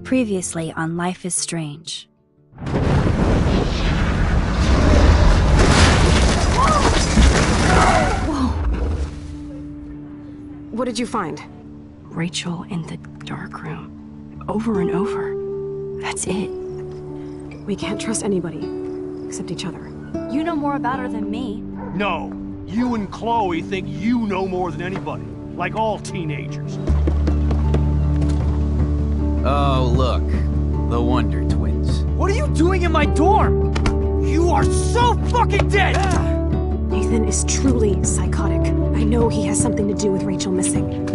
Previously on Life is Strange. Whoa! What did you find? Rachel in the dark room. Over and over. That's it. We can't trust anybody, except each other. You know more about her than me. No. You and Chloe think you know more than anybody. Like all teenagers. Oh, look. The Wonder Twins. What are you doing in my dorm? You are so fucking dead! Nathan is truly psychotic. I know he has something to do with Rachel missing.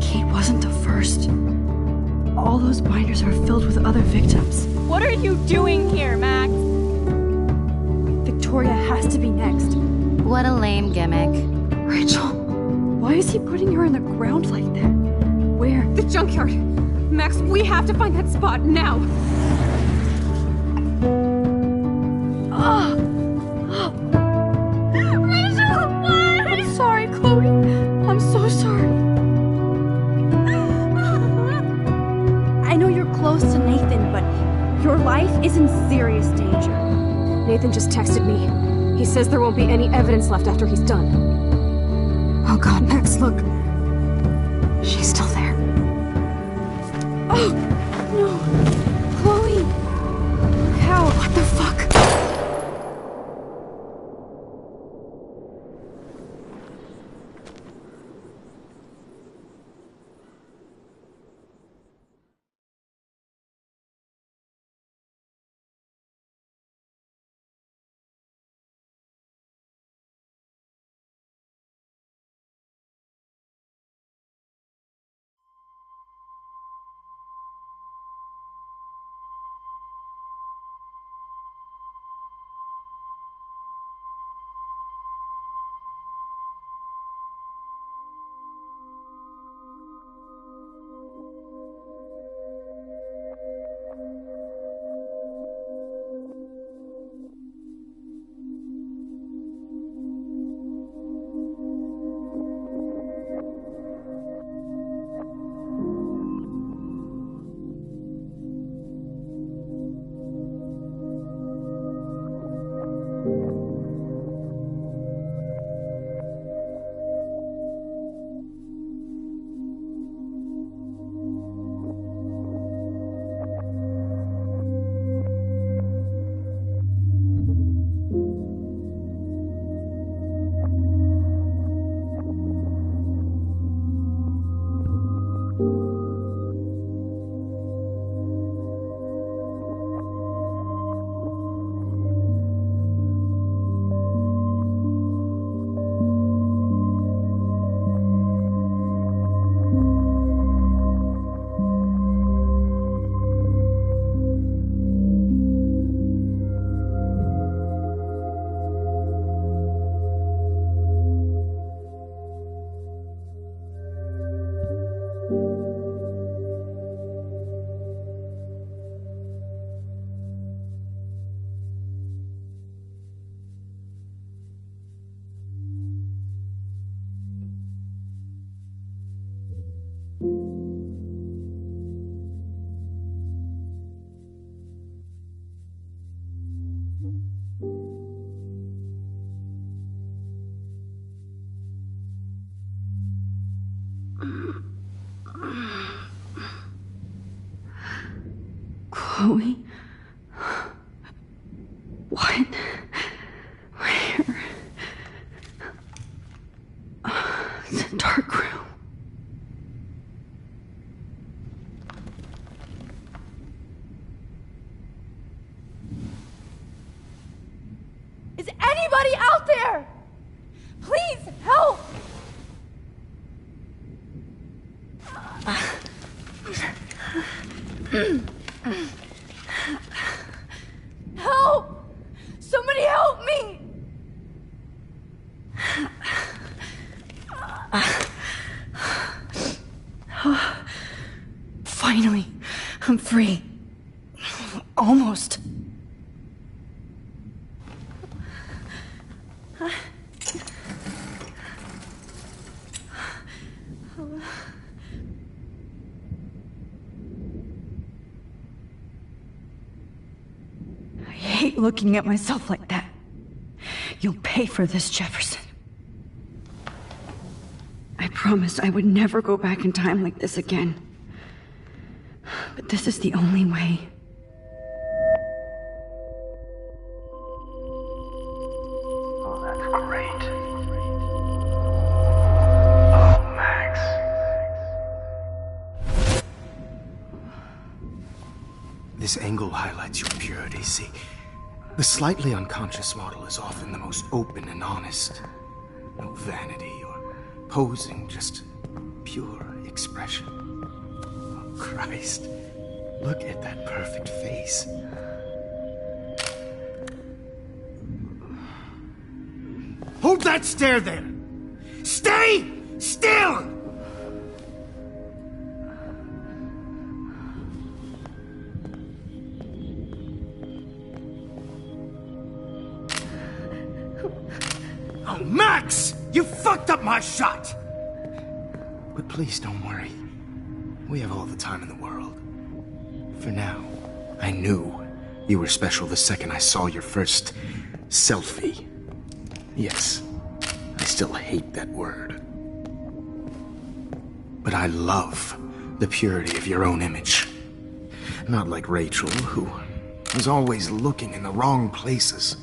Kate wasn't the first. All those binders are filled with other victims. What are you doing here, Max? Victoria has to be next. What a lame gimmick. Rachel, why is he putting her in the ground like that? Where? The junkyard! Max, we have to find that spot now! Rachel, what? I'm sorry, Chloe. I'm so sorry. I know you're close to Nathan, but your life is in serious danger. Nathan just texted me. He says there won't be any evidence left after he's done. Oh god, Max, look. She's still there. Oh, no. Chloe. How? What the fuck? Chloe? What? Where? The dark room. Is anybody out there? Please help! Help! Somebody help me! Finally, I'm free. Almost. keep looking at myself like that. You'll pay for this, Jefferson. I promised I would never go back in time like this again. But this is the only way. Oh, that's great. Oh, Max. This angle highlights your purity, see? The slightly unconscious model is often the most open and honest. No vanity or posing, just pure expression. Oh, Christ. Look at that perfect face. Hold that stare there! Stay still! Oh, Max! You fucked up my shot! But please don't worry. We have all the time in the world. For now, I knew you were special the second I saw your first selfie. Yes, I still hate that word. But I love the purity of your own image. Not like Rachel, who was always looking in the wrong places.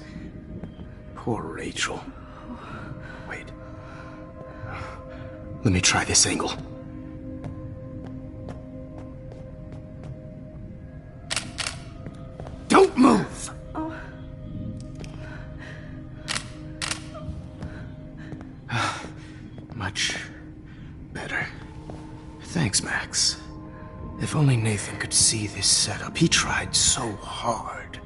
Poor Rachel. Wait. Let me try this angle. Don't move! Much better. Thanks, Max. If only Nathan could see this setup. He tried so hard.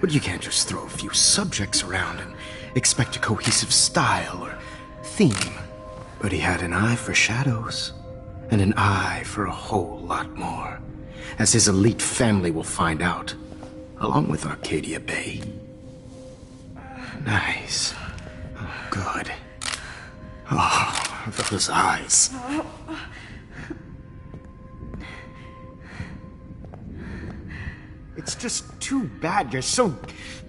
But you can't just throw a few subjects around and expect a cohesive style or theme. But he had an eye for shadows, and an eye for a whole lot more, as his elite family will find out, along with Arcadia Bay. Nice. Oh, good. Oh, those eyes. It's just too bad you're so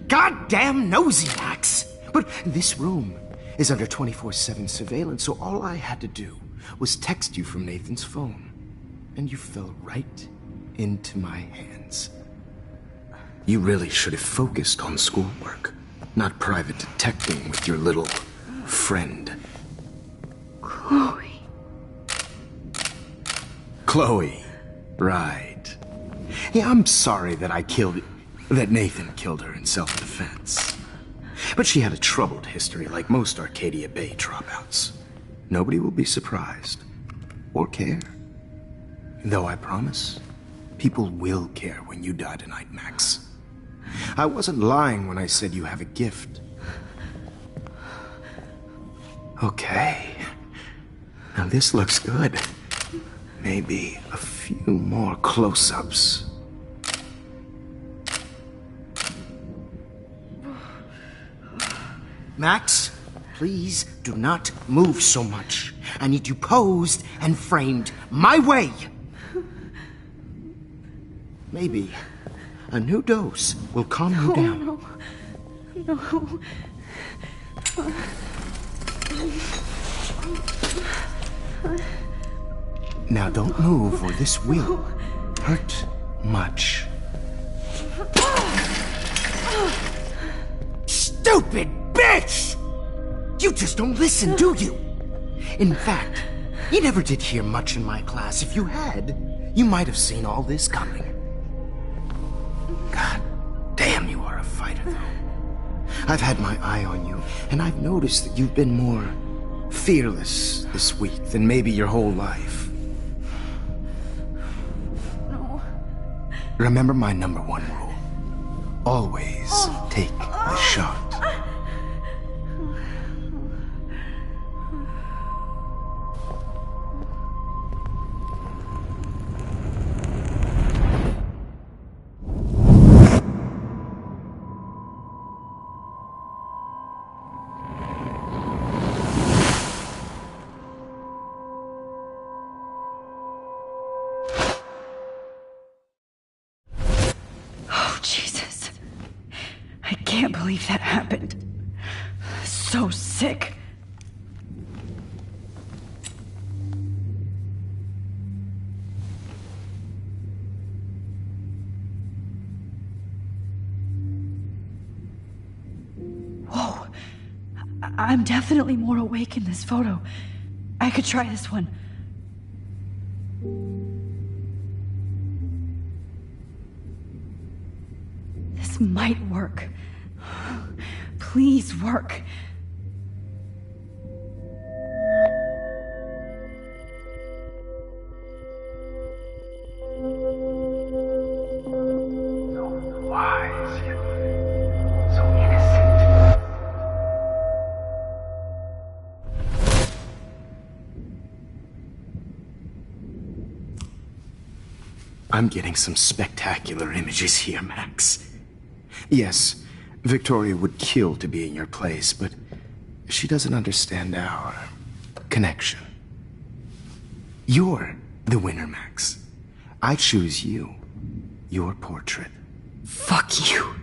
goddamn nosy, Max. But this room is under 24/7 surveillance, so all I had to do was text you from Nathan's phone. And you fell right into my hands. You really should have focused on schoolwork, not private detecting with your little friend. Chloe. Chloe. Right. Yeah, I'm sorry that Nathan killed her in self-defense. But she had a troubled history like most Arcadia Bay dropouts. Nobody will be surprised. Or care. Though I promise, people will care when you die tonight, Max. I wasn't lying when I said you have a gift. Okay. Now this looks good. Maybe a few more close-ups. Max, please do not move so much. I need you posed and framed my way. Maybe a new dose will calm you down. No. Now don't move or this will hurt much. Stupid bitch! You just don't listen, do you? In fact, you never did hear much in my class. If you had, you might have seen all this coming. God damn, you are a fighter, though. I've had my eye on you, and I've noticed that you've been more fearless this week than maybe your whole life. No. Remember my #1 rule. Always take the shot. can't believe that happened. So sick. Whoa. I'm definitely more awake in this photo. I could try this one. This might work. Please work. Wise, yet so innocent. I'm getting some spectacular images here, Max. Yes, Victoria would kill to be in your place, but she doesn't understand our connection. You're the winner, Max. I choose you. Your portrait. Fuck you.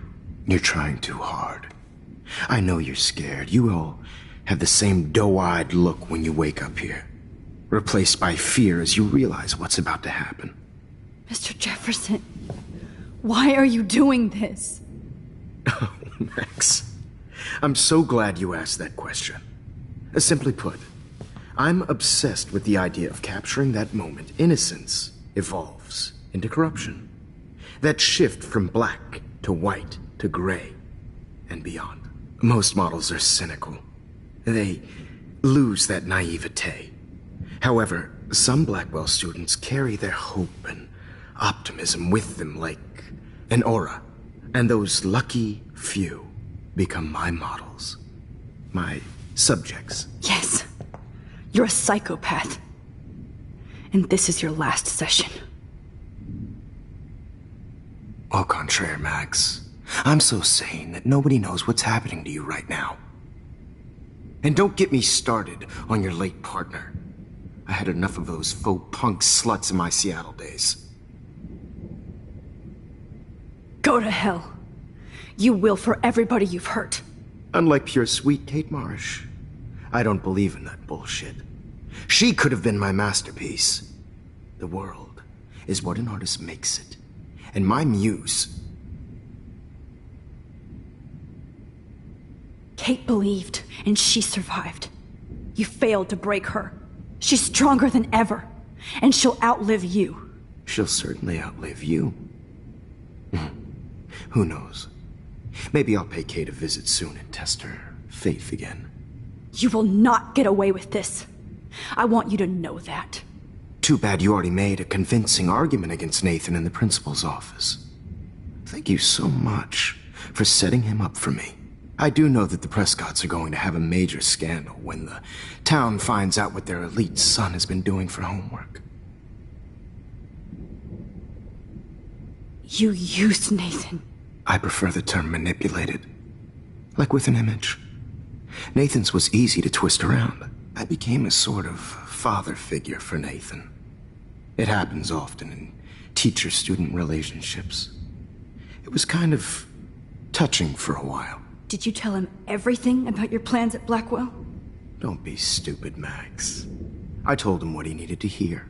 You're trying too hard. I know you're scared. You all have the same doe-eyed look when you wake up here, replaced by fear as you realize what's about to happen. Mr. Jefferson, why are you doing this? Oh, Max, I'm so glad you asked that question. Simply put, I'm obsessed with the idea of capturing that moment innocence evolves into corruption. That shift from black to white to gray and beyond. Most models are cynical. They lose that naivete. However, some Blackwell students carry their hope and optimism with them like an aura. And those lucky few become my models. My subjects. Yes. You're a psychopath. And this is your last session. Au contraire, Max. I'm so sane that nobody knows what's happening to you right now. And don't get me started on your late partner. I had enough of those faux punk sluts in my Seattle days. Go to hell. You will for everybody you've hurt. Unlike pure sweet Kate Marsh, I don't believe in that bullshit. She could have been my masterpiece. The world is what an artist makes it. And my muse... Kate believed, and she survived. You failed to break her. She's stronger than ever, and she'll outlive you. She'll certainly outlive you. Who knows? Maybe I'll pay Kate a visit soon and test her faith again. You will not get away with this. I want you to know that. Too bad you already made a convincing argument against Nathan in the principal's office. Thank you so much for setting him up for me. I do know that the Prescotts are going to have a major scandal when the town finds out what their elite son has been doing for homework. You used Nathan. I prefer the term manipulated. Like with an image. Nathan's was easy to twist around. I became a sort of father figure for Nathan. It happens often in teacher-student relationships. It was kind of touching for a while. Did you tell him everything about your plans at Blackwell? Don't be stupid, Max. I told him what he needed to hear.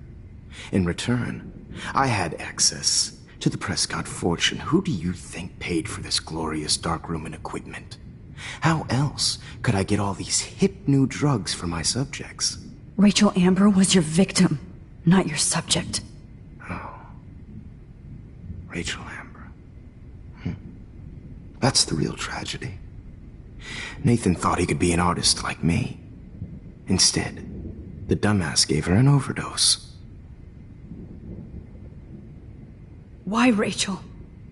In return, I had access to the Prescott fortune. Who do you think paid for this glorious darkroom and equipment? How else could I get all these hip new drugs for my subjects? Rachel Amber was your victim, not your subject. Oh. Rachel Amber. That's the real tragedy. Nathan thought he could be an artist like me. Instead, the dumbass gave her an overdose. Why Rachel?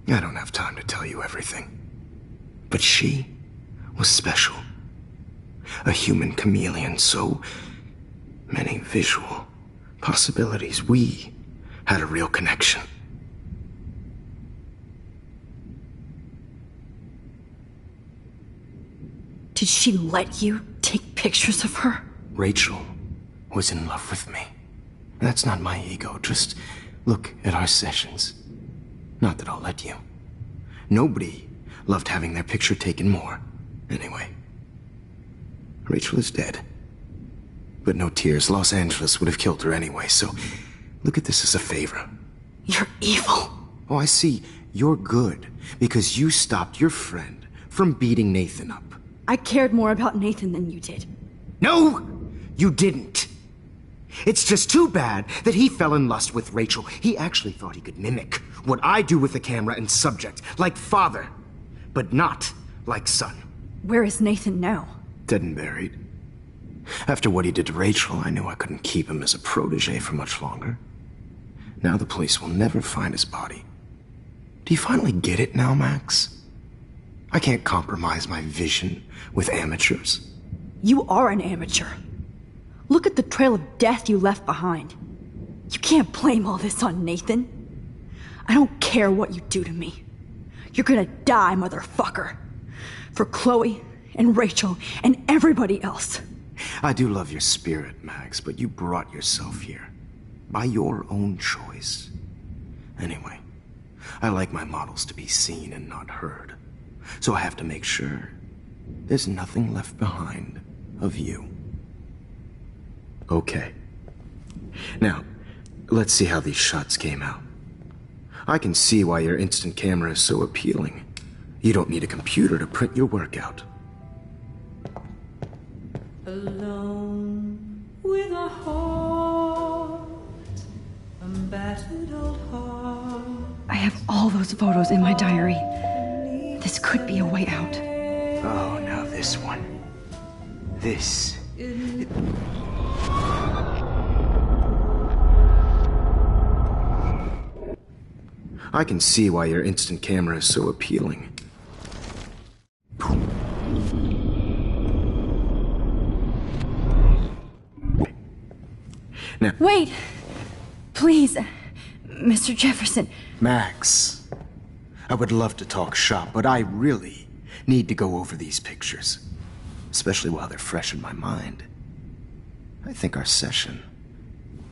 I don't have time to tell you everything. But she was special. A human chameleon, so many visual possibilities. We had a real connection. Did she let you take pictures of her? Rachel was in love with me. That's not my ego. Just look at our sessions. Not that I'll let you. Nobody loved having their picture taken more. Anyway, Rachel is dead. But no tears. Los Angeles would have killed her anyway, so look at this as a favor. You're evil. Oh, I see. You're good because you stopped your friend from beating Nathan up. I cared more about Nathan than you did. No, you didn't. It's just too bad that he fell in lust with Rachel. He actually thought he could mimic what I do with the camera and subject, like father, but not like son. Where is Nathan now? Dead and buried. After what he did to Rachel, I knew I couldn't keep him as a protege for much longer. Now the police will never find his body. Do you finally get it now, Max? I can't compromise my vision with amateurs. You are an amateur. Look at the trail of death you left behind. You can't blame all this on Nathan. I don't care what you do to me. You're gonna die, motherfucker. For Chloe and Rachel and everybody else. I do love your spirit, Max, but you brought yourself here. By your own choice. Anyway, I like my models to be seen and not heard. So I have to make sure there's nothing left behind of you. Okay. Now, let's see how these shots came out. I can see why your instant camera is so appealing. You don't need a computer to print your work out. Alone with a heart, a battered old heart. I have all those photos in my diary. This could be a way out. Oh, now this one. This. I can see why your instant camera is so appealing. Now, Wait! Please, Mr. Jefferson. Max, I would love to talk shop, but I really need to go over these pictures, especially while they're fresh in my mind. I think our session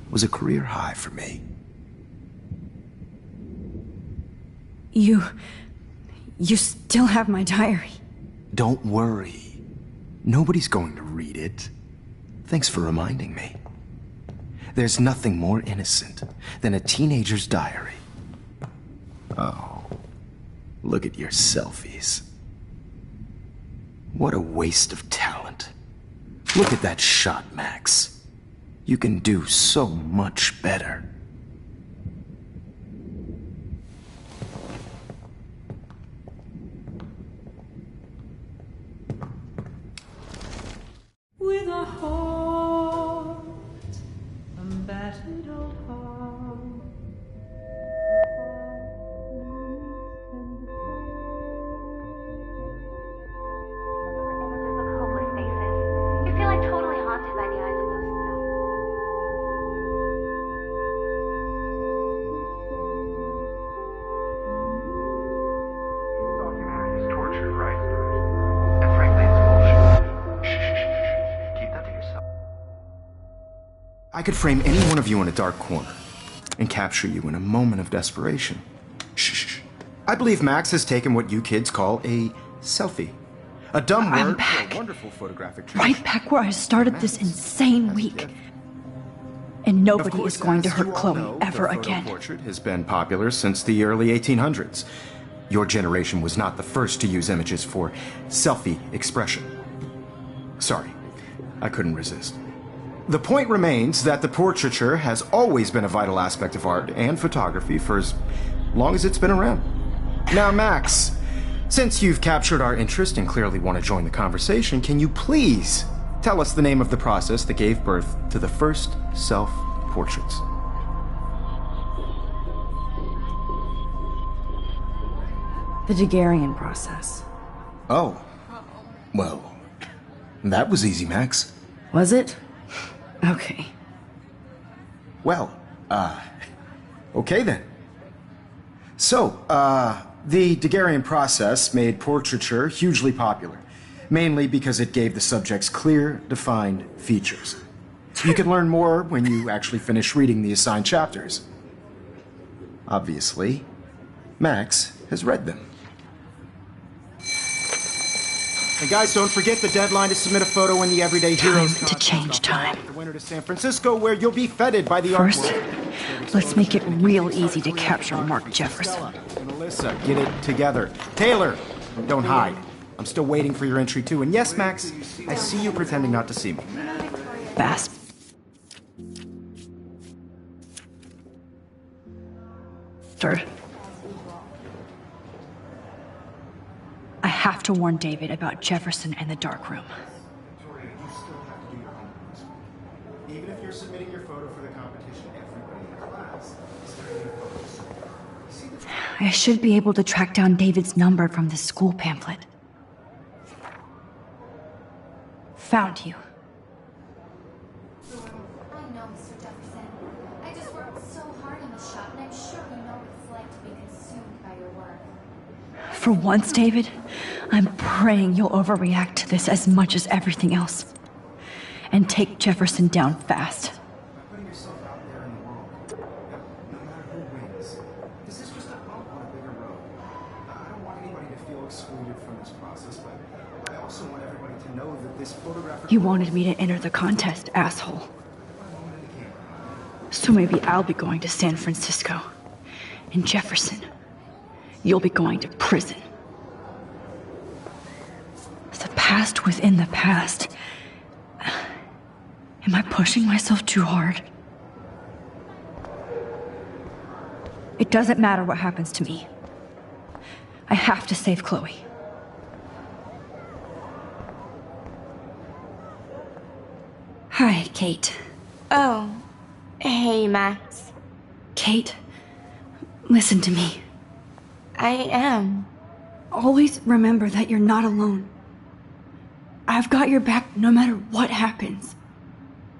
was a career high for me. You still have my diary. Don't worry. Nobody's going to read it. Thanks for reminding me. There's nothing more innocent than a teenager's diary. Oh, look at your selfies. What a waste of talent. Look at that shot, Max. You can do so much better. With a heart, a battered old heart. Hopeless faces. You feel like totally haunted by the eyes of those inside. All humanity is torture, right? And frankly, it's bullshit. Shh. Keep that to yourself. I could frame any one of you in a dark corner and capture you in a moment of desperation. Shh. I believe Max has taken what you kids call a selfie. A dumb word for a wonderful photographic trick. Right back where I started this insane week. And nobody is going to hurt Chloe ever again. The portrait has been popular since the early 1800s. Your generation was not the first to use images for selfie expression. Sorry, I couldn't resist. The point remains that the portraiture has always been a vital aspect of art and photography for as long as it's been around. Now, Max, since you've captured our interest and clearly want to join the conversation, can you please tell us the name of the process that gave birth to the first self-portraits? The Daguerrean process. Oh. Well, that was easy, Max. Was it? Okay. Well, okay then. So, the Daguerrean process made portraiture hugely popular, mainly because it gave the subjects clear, defined features. You can learn more when you actually finish reading the assigned chapters. Obviously, Max has read them. And guys, don't forget the deadline to submit a photo in the Everyday Heroes Time to change time. The winner to San Francisco, where you'll be feted by the First, art world. let's make it real easy to capture Mark Jefferson. And Alyssa, get it together. Taylor, don't hide. I'm still waiting for your entry too. And yes, Max, I see you pretending not to see me. Fast. Third. I have to warn David about Jefferson and the dark room. Victoria, you still have to do your homework this week. Even if you're submitting your photo for the competition, everybody in class is getting your photos. See the I should be able to track down David's number from the school pamphlet. Found you. I know, Mr. Jefferson. I just worked so hard in the shop, and I'm sure you know what it's like to be consumed by your work. For once, David, I'm praying you'll overreact to this as much as everything else. And take Jefferson down fast. By putting yourself out there in the world, no matter who wins, this is just a bump on a bigger road. I don't want anybody to feel excluded from this process, but I also want everybody to know that this photographic... You wanted me to enter the contest, asshole. So maybe I'll be going to San Francisco. And Jefferson, you'll be going to prison. The past within the past. Am I pushing myself too hard? It doesn't matter what happens to me. I have to save Chloe. Hi, Kate. Oh, hey, Max. Kate, listen to me. I am. Always remember that you're not alone. I've got your back no matter what happens.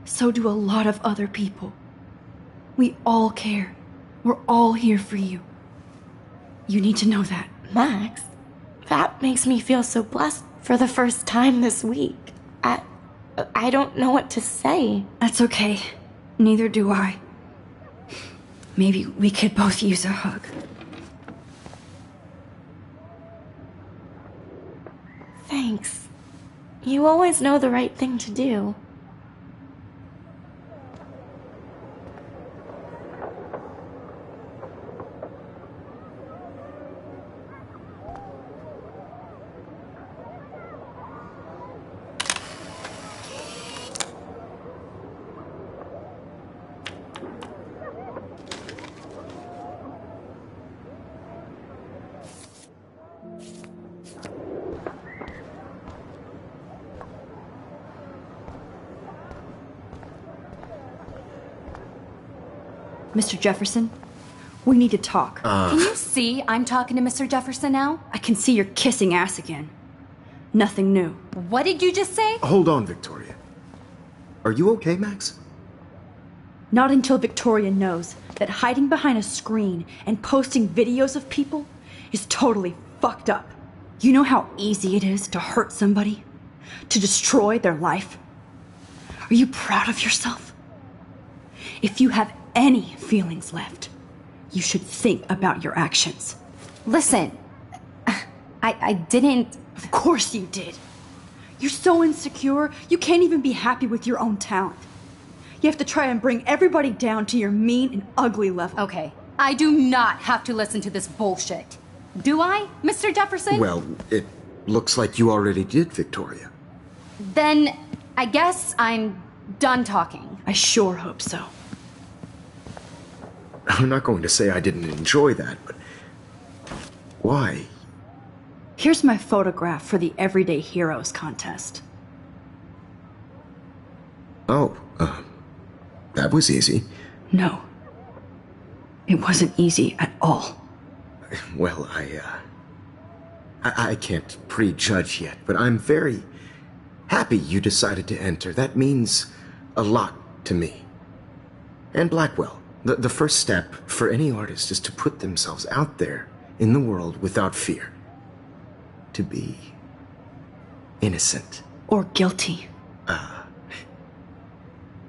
So do a lot of other people. We all care. We're all here for you. You need to know that. Max, that makes me feel so blessed for the first time this week. I don't know what to say. That's okay. Neither do I. Maybe we could both use a hug. Thanks. You always know the right thing to do. Mr. Jefferson, we need to talk. Can you see I'm talking to Mr. Jefferson now? I can see you're kissing ass again. Nothing new. What did you just say? Hold on, Victoria. Are you okay, Max? Not until Victoria knows that hiding behind a screen and posting videos of people is totally fucked up. You know how easy it is to hurt somebody? To destroy their life? Are you proud of yourself? If you have any feelings left, you should think about your actions. Listen, I didn't... Of course you did. You're so insecure, you can't even be happy with your own talent. You have to try and bring everybody down to your mean and ugly level. Okay, I do not have to listen to this bullshit. Do I, Mr. Jefferson? Well, it looks like you already did, Victoria. Then I guess I'm done talking. I sure hope so. I'm not going to say I didn't enjoy that, but why? Here's my photograph for the Everyday Heroes contest. Oh, that was easy. No. It wasn't easy at all. Well, I can't prejudge yet, but I'm very happy you decided to enter. That means a lot to me. And Blackwell. The first step for any artist is to put themselves out there in the world without fear. To be innocent. Or guilty.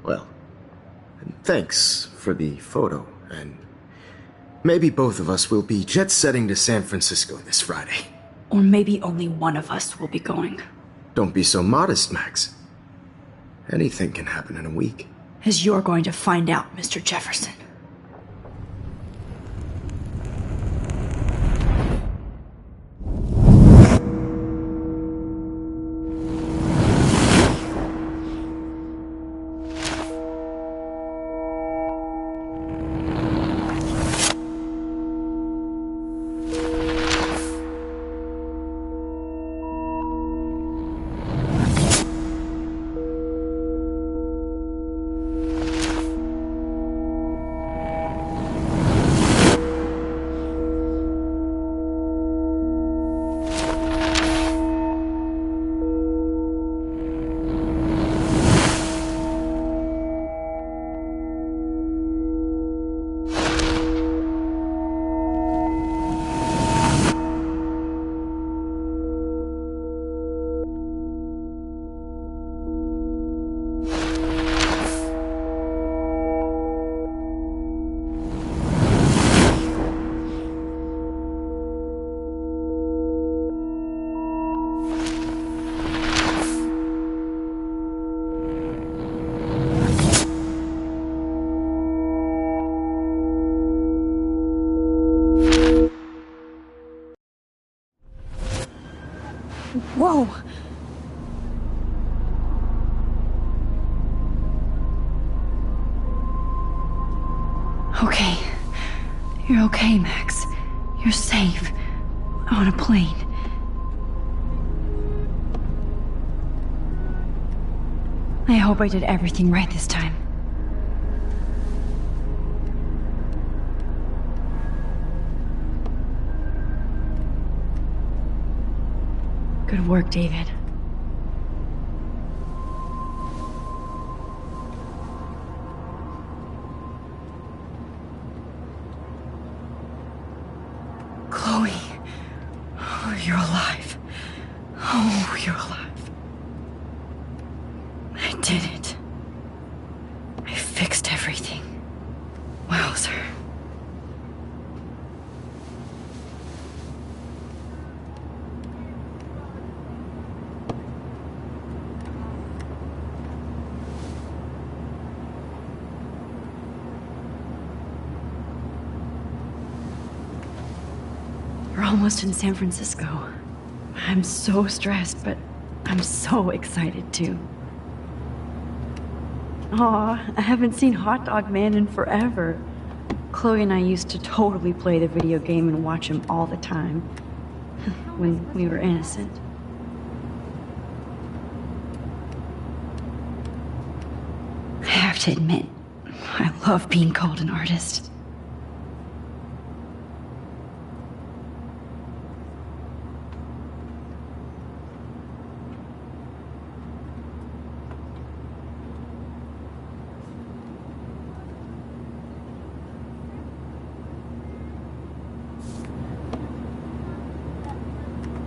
Well, thanks for the photo, and maybe both of us will be jet-setting to San Francisco this Friday. Or maybe only one of us will be going. Don't be so modest, Max. Anything can happen in a week. As you're going to find out, Mr. Jefferson. Whoa! Okay. You're okay, Max. You're safe. On a plane. I hope I did everything right this time. Good work, David. Chloe. Oh, you're alive. Oh, you're alive. I did it. I fixed everything. Wowzer. We're almost in San Francisco. I'm so stressed, but I'm so excited too. Aw, I haven't seen Hot Dog Man in forever. Chloe and I used to totally play the video game and watch him all the time. When we were innocent. I have to admit, I love being called an artist.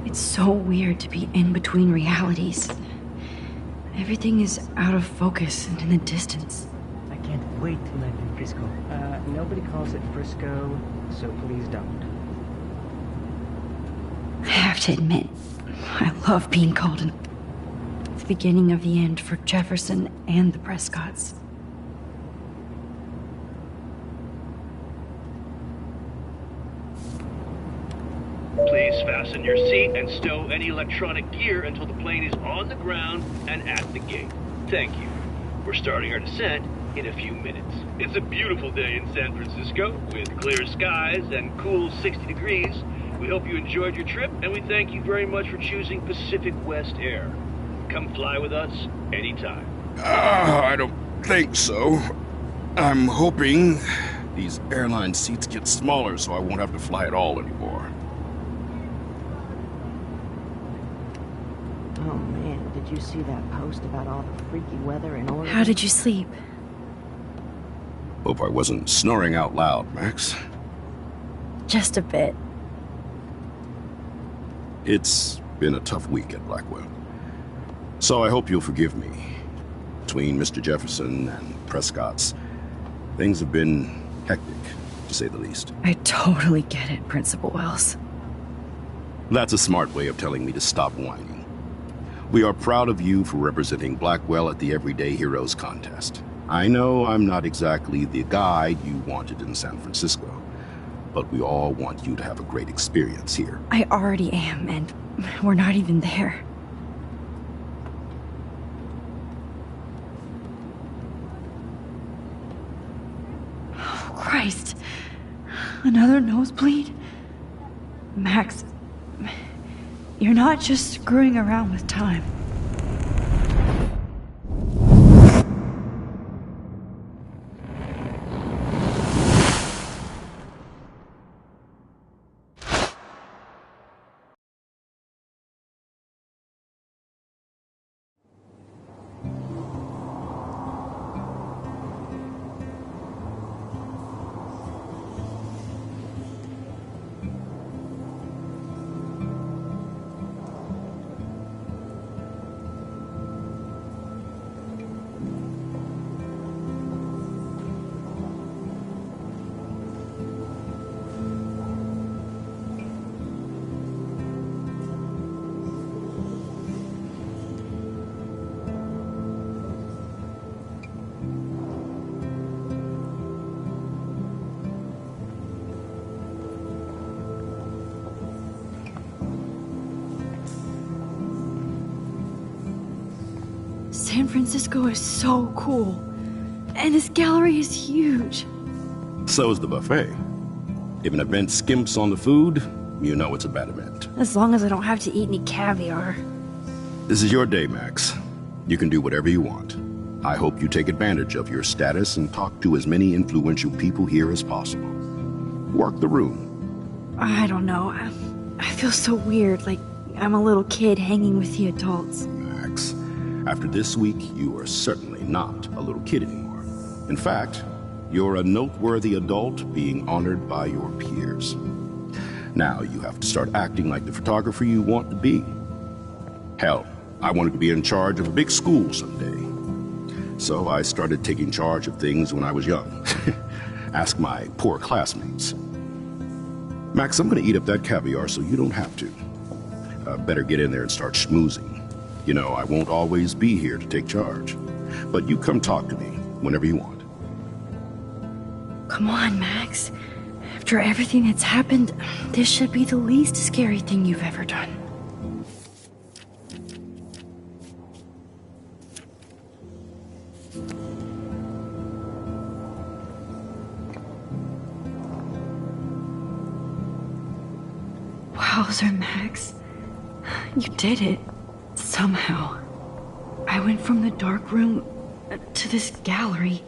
It's so weird to be in between realities. Everything is out of focus and in the distance. I can't wait to live in Frisco. Nobody calls it Frisco, so please don't. I have to admit, I love being called the beginning of the end for Jefferson and the Prescotts. Please fasten your seat and stow any electronic gear until the plane is on the ground and at the gate. Thank you. We're starting our descent in a few minutes. It's a beautiful day in San Francisco with clear skies and cool 60 degrees. We hope you enjoyed your trip, and we thank you very much for choosing Pacific West Air. Come fly with us anytime. I don't think so. I'm hoping these airline seats get smaller so I won't have to fly at all anymore. Oh man, did you see that post about all the freaky weather in Oregon? How did you sleep? Hope I wasn't snoring out loud, Max. Just a bit. It's been a tough week at Blackwell. So I hope you'll forgive me. Between Mr. Jefferson and Prescott's, things have been hectic, to say the least. I totally get it, Principal Wells. That's a smart way of telling me to stop whining. We are proud of you for representing Blackwell at the Everyday Heroes contest. I know I'm not exactly the guide you wanted in San Francisco, but we all want you to have a great experience here. I already am, and we're not even there. Oh, Christ. Another nosebleed? Max, you're not just screwing around with time. San Francisco is so cool. And this gallery is huge. So is the buffet. If an event skimps on the food, you know it's a bad event. As long as I don't have to eat any caviar. This is your day, Max. You can do whatever you want. I hope you take advantage of your status and talk to as many influential people here as possible. Work the room. I don't know. I feel so weird, like I'm a little kid hanging with the adults. Max, after this week, you are certainly not a little kid anymore. In fact, you're a noteworthy adult being honored by your peers. Now you have to start acting like the photographer you want to be. Hell, I wanted to be in charge of a big school someday. So I started taking charge of things when I was young. Ask my poor classmates. Max, I'm gonna eat up that caviar so you don't have to. Better get in there and start schmoozing. You know, I won't always be here to take charge. But you come talk to me whenever you want. Come on, Max. After everything that's happened, this should be the least scary thing you've ever done. Wowzer, Max. You did it. Somehow. I went from the dark room to this gallery.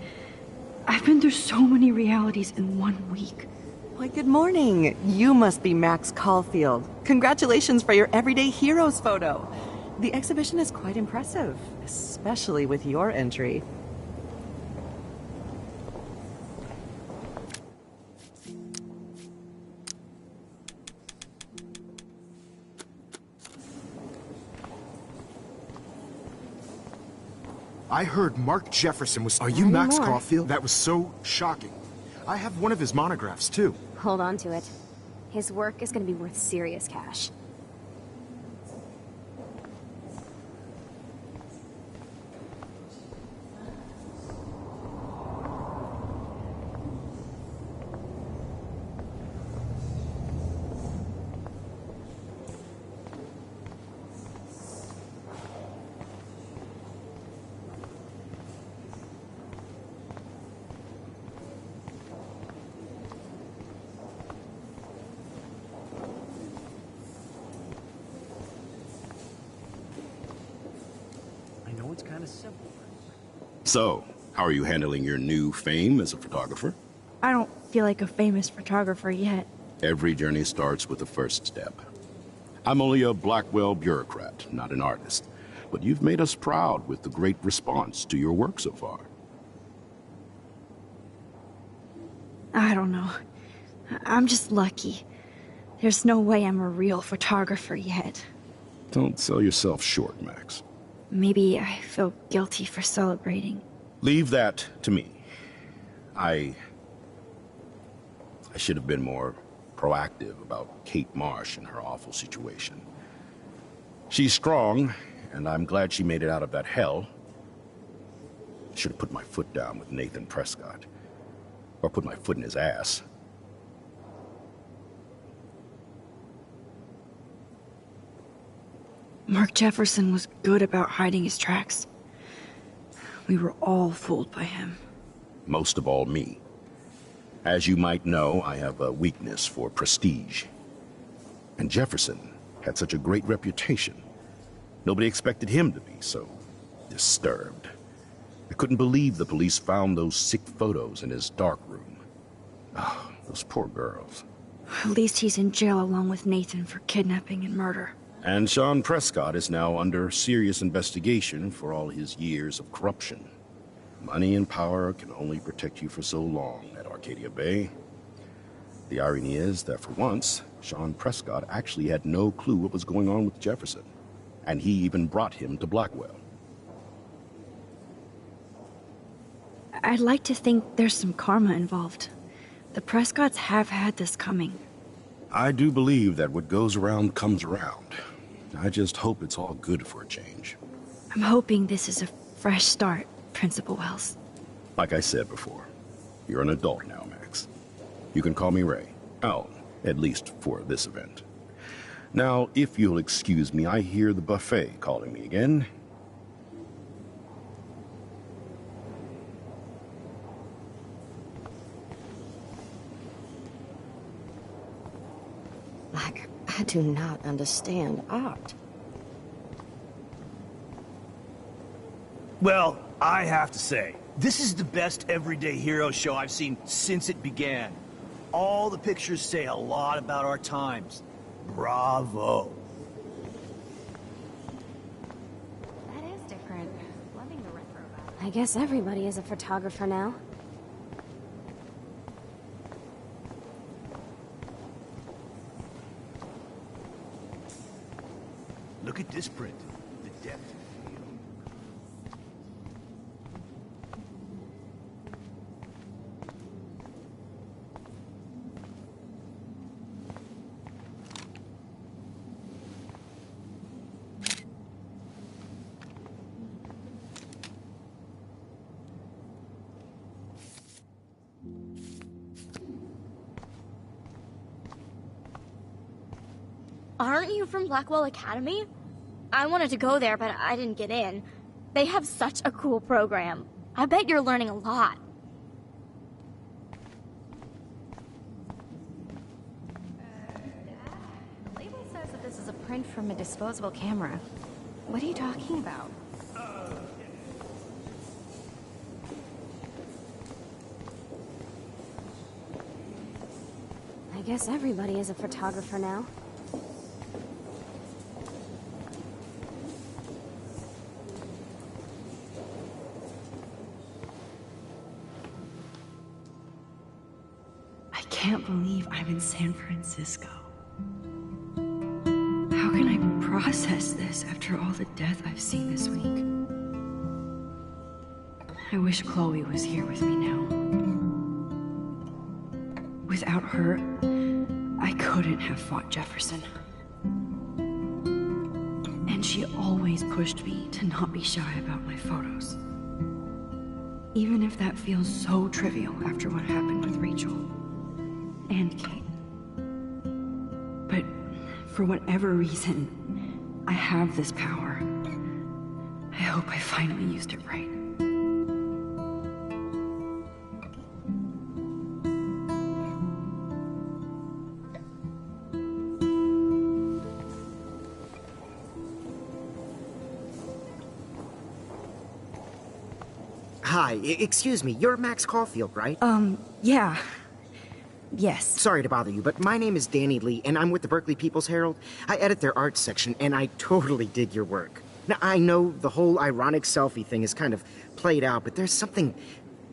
I've been through so many realities in 1 week. Why, good morning. You must be Max Caulfield. Congratulations for your Everyday Heroes photo. The exhibition is quite impressive, especially with your entry. I heard Mark Jefferson was... Are you Not Max anymore. Caulfield? That was so shocking. I have one of his monographs, too. Hold on to it. His work is going to be worth serious cash. It's kind of simple. So, how are you handling your new fame as a photographer? I don't feel like a famous photographer yet. Every journey starts with the first step. I'm only a Blackwell bureaucrat, not an artist. But you've made us proud with the great response to your work so far. I don't know. I'm just lucky. There's no way I'm a real photographer yet. Don't sell yourself short, Max. Maybe I feel guilty for celebrating. Leave that to me. I should have been more proactive about Kate Marsh and her awful situation. She's strong, and I'm glad she made it out of that hell. Should have put my foot down with Nathan Prescott. Or put my foot in his ass. Mark Jefferson was good about hiding his tracks. We were all fooled by him. Most of all, me. As you might know, I have a weakness for prestige. And Jefferson had such a great reputation. Nobody expected him to be so disturbed. I couldn't believe the police found those sick photos in his dark room. Oh, those poor girls. At least he's in jail along with Nathan for kidnapping and murder. And Sean Prescott is now under serious investigation for all his years of corruption. Money and power can only protect you for so long at Arcadia Bay. The irony is that for once, Sean Prescott actually had no clue what was going on with Jefferson. And he even brought him to Blackwell. I'd like to think there's some karma involved. The Prescotts have had this coming. I do believe that what goes around comes around. I just hope it's all good for a change. I'm hoping this is a fresh start, Principal Wells. Like I said before, you're an adult now, Max. You can call me Ray. Oh, at least for this event. Now, if you'll excuse me, I hear the buffet calling me again. I do not understand art. Well, I have to say, this is the best everyday hero show I've seen since it began. All the pictures say a lot about our times. Bravo. That is different. Loving the retro vibe. I guess everybody is a photographer now. Look at this print. The depth and feel. Aren't you from Blackwell Academy? I wanted to go there, but I didn't get in. They have such a cool program. I bet you're learning a lot. The label says that this is a print from a disposable camera. What are you talking about? I guess everybody is a photographer now. I can't believe I'm in San Francisco. How can I process this after all the death I've seen this week? I wish Chloe was here with me now. Without her, I couldn't have fought Jefferson. And she always pushed me to not be shy about my photos. Even if that feels so trivial after what happened with Rachel and Kate. But for whatever reason, I have this power. I hope I finally used it right. Hi, excuse me, you're Max Caulfield, right? Yeah. Yes. Sorry to bother you, but my name is Danny Lee, and I'm with the Berkeley People's Herald. I edit their arts section, and I totally dig your work. Now, I know the whole ironic selfie thing is kind of played out, but there's something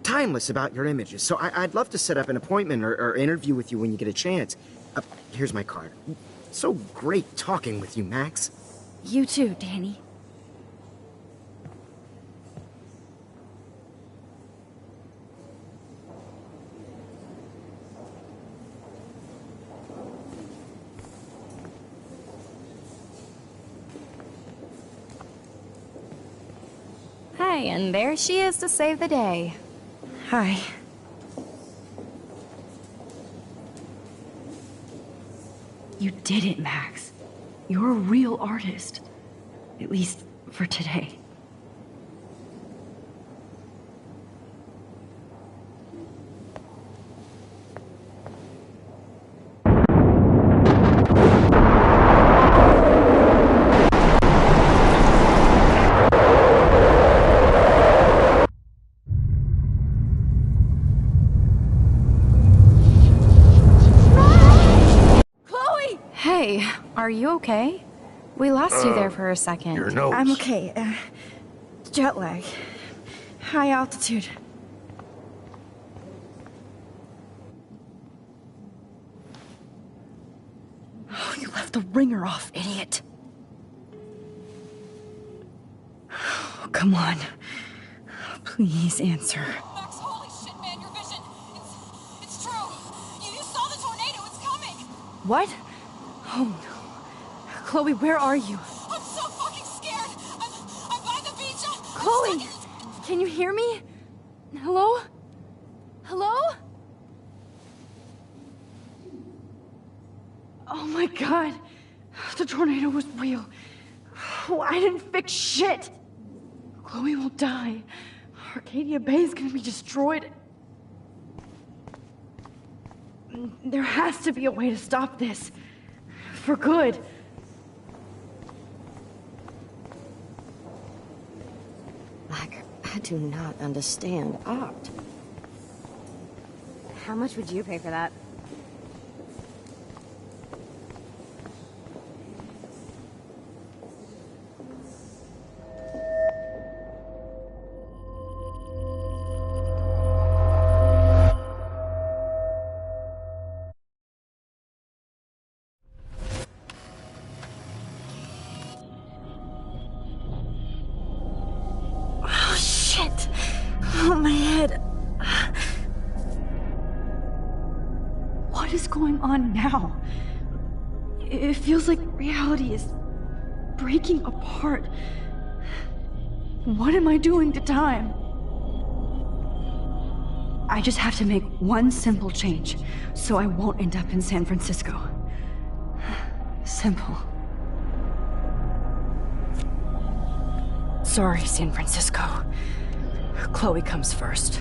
timeless about your images, so I'd love to set up an appointment or interview with you when you get a chance. Here's my card. So great talking with you, Max. You too, Danny. and there she is to save the day. Hi. You did it, Max. You're a real artist. At least for today. Hey, are you okay? We lost you there for a second. Your nose. I'm okay. Jet lag. High altitude. Oh, you left the ringer off, idiot. Oh, come on. Please answer. Max, holy shit, man, your vision. It's true. You saw the tornado. It's coming. What? Oh no. Chloe, where are you? I'm so fucking scared. I'm by the beach. Chloe! Can you hear me? Hello? Hello? Oh my god. The tornado was real. Oh, I didn't fix shit. Chloe will die. Arcadia Bay is gonna be destroyed. There has to be a way to stop this. For good. Like, I do not understand art. How much would you pay for that? Oh, shit. Oh, my head. What is going on now? It feels like reality is breaking apart. What am I doing to time? I just have to make one simple change, so I won't end up in San Francisco. Simple. Sorry, San Francisco. Chloe comes first.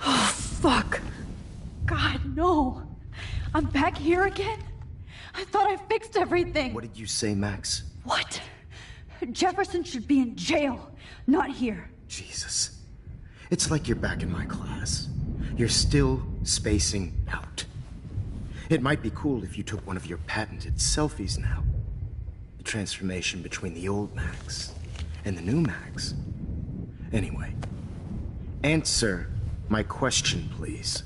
Oh, fuck. God, no. I'm back here again? I thought I fixed everything. What did you say, Max? What? Jefferson should be in jail, not here. Jesus. It's like you're back in my class. You're still spacing out. It might be cool if you took one of your patented selfies now. The transformation between the old Max and the new Max. Anyway, answer my question, please.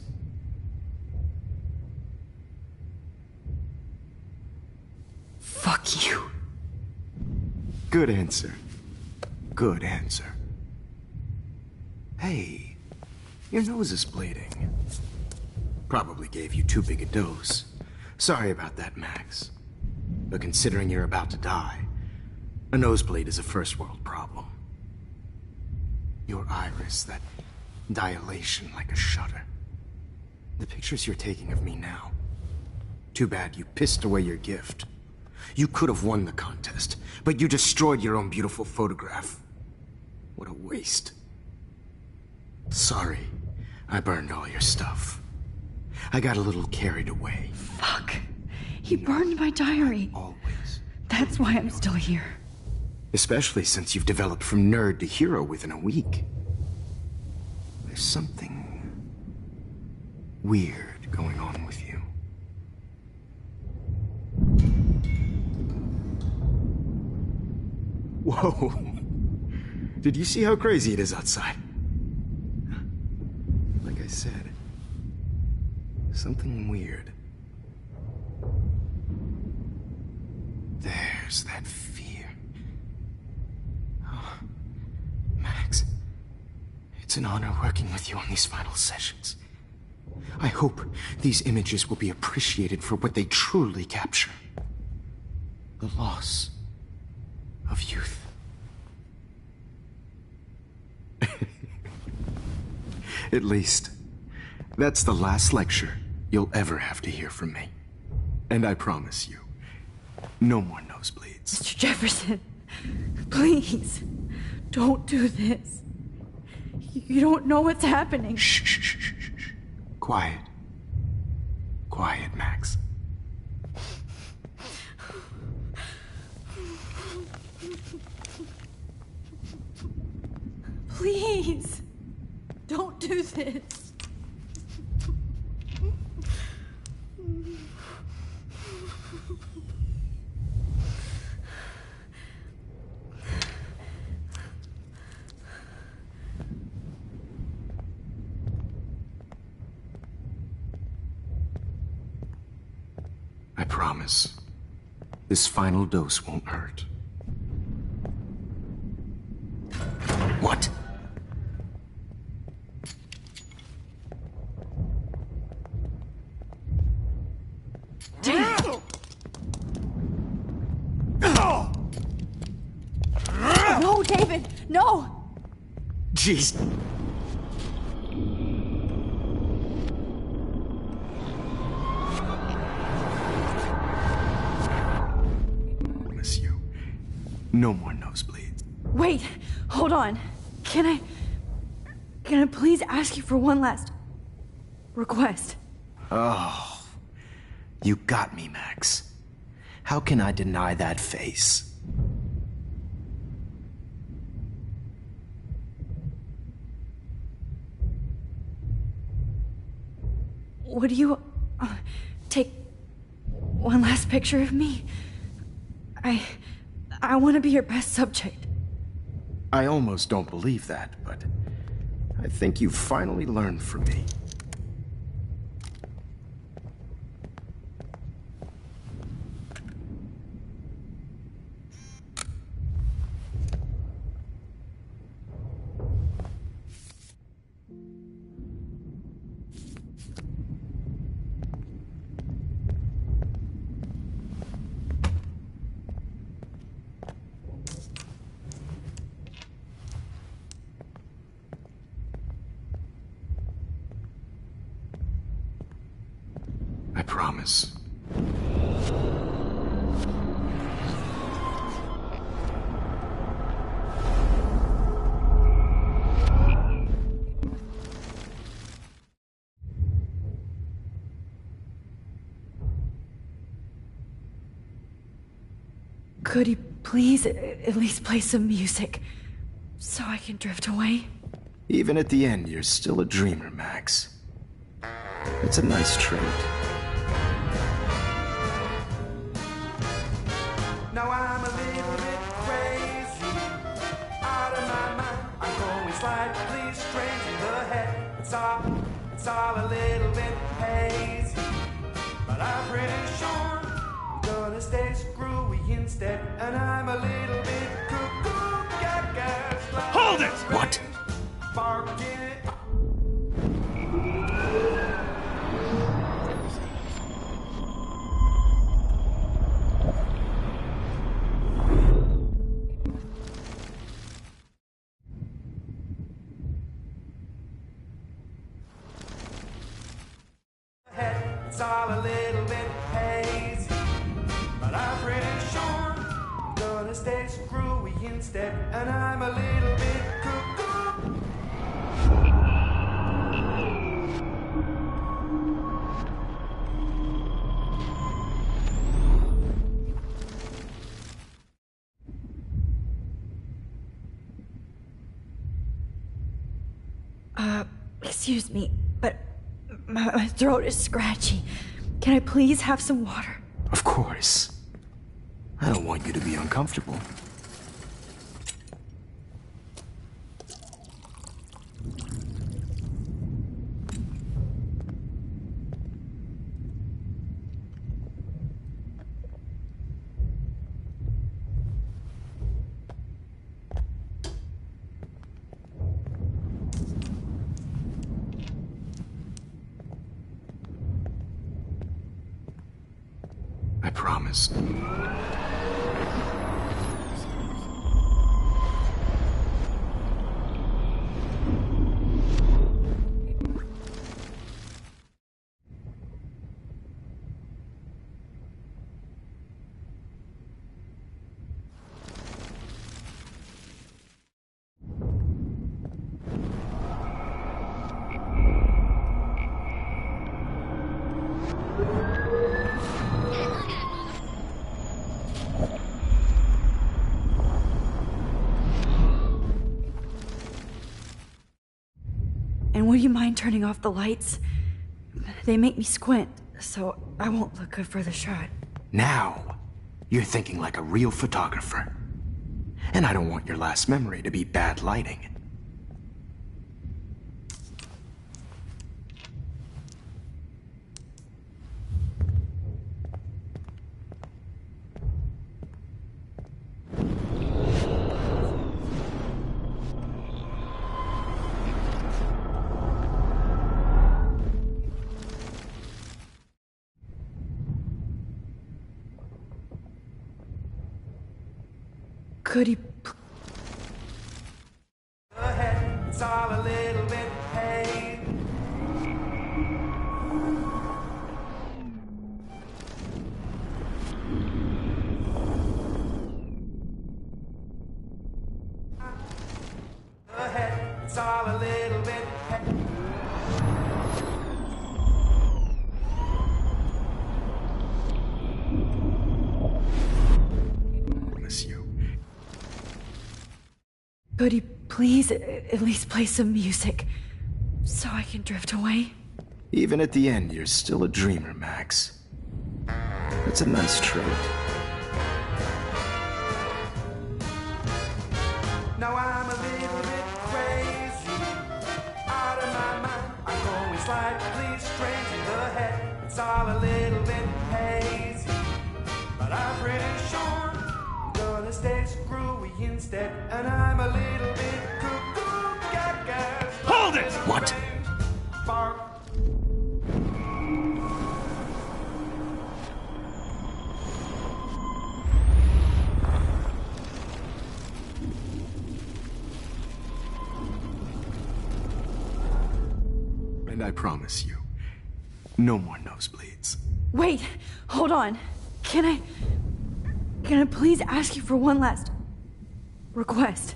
Fuck you. Good answer. Good answer. Hey, your nose is bleeding. Probably gave you too big a dose. Sorry about that, Max. But considering you're about to die, a nosebleed is a first world problem. Your iris, that dilation like a shutter. The pictures you're taking of me now. Too bad you pissed away your gift. You could have won the contest, but you destroyed your own beautiful photograph. What a waste. Sorry, I burned all your stuff. I got a little carried away. Fuck. He burned my diary. Always. That's why I'm still here. Especially since you've developed from nerd to hero within a week. There's something weird going on with you. Whoa! Did you see how crazy it is outside? Like I said, something weird. There's that fear. Oh, Max, it's an honor working with you on these final sessions. I hope these images will be appreciated for what they truly capture. The loss of youth. At least, that's the last lecture you'll ever have to hear from me. And I promise you, no more nosebleeds. Mr. Jefferson, please, don't do this. You don't know what's happening. Shh, shh, shh, shh, shh. Quiet. Quiet, Max. Please, don't do this. I promise, this final dose won't hurt. What? No, David, no! Jeez. Miss you. No more nosebleeds. Wait, hold on. Can I please ask you for one last request? Oh, you got me, Max. How can I deny that face? Would you take one last picture of me? I want to be your best subject. I almost don't believe that, but I think you've finally learned from me. I promise. Could you please at least play some music so I can drift away? Even at the end, you're still a dreamer, Max. It's a nice trait. Now I'm a little bit crazy, out of my mind. I'm going slightly strange in the head. It's all a little bit hazy, but I'm pretty sure I'm gonna stay screwy instead. And I'm a little bit cuckoo, gaga. Hold it! What? Barking. It's all a little bit hazy, but I'm pretty sure I'm gonna stay screwy instead. And I'm a little bit cuckoo. Excuse me, but my throat is scratchy. Can I please have some water? Of course. I don't want you to be uncomfortable. I promise. And would you mind turning off the lights? They make me squint, so I won't look good for the shot. Now, you're thinking like a real photographer. And I don't want your last memory to be bad lighting. Could he... It's all a little bit pain. It's all a little bit pain. Miss you. Could he please at least play some music so I can drift away? Even at the end, you're still a dreamer, Max. That's a nice trait. Now I'm a little bit crazy, out of my mind. I'm going slightly strange in the head. It's all a little bit hazy, but I'm pretty sure I'm gonna stay screwy instead. And I'm a little bit cuckoo gaga. Hold it! What? Bark. And I promise you, no more nosebleeds. Wait, hold on. Can I please ask you for one last request?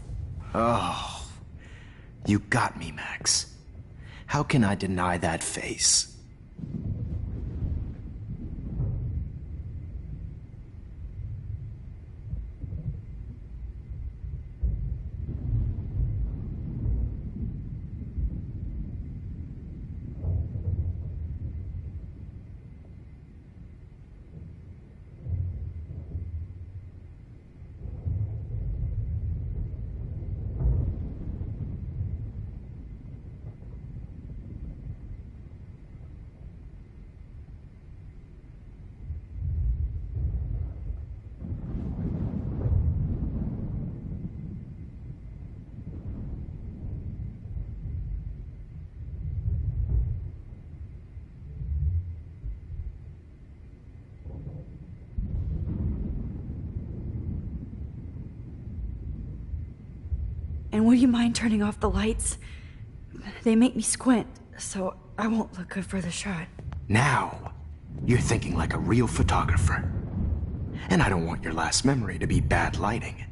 Oh, you got me, Max. How can I deny that face? And would you mind turning off the lights? They make me squint, so I won't look good for the shot. Now, you're thinking like a real photographer. And I don't want your last memory to be bad lighting.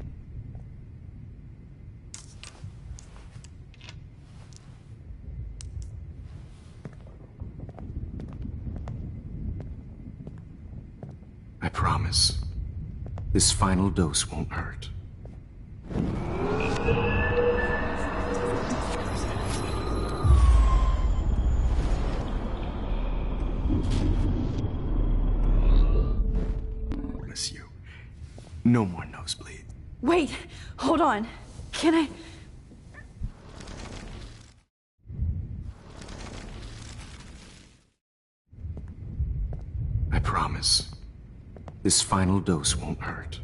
I promise, this final dose won't hurt. No more nosebleed. Wait, hold on. Can I... I promise. This final dose won't hurt.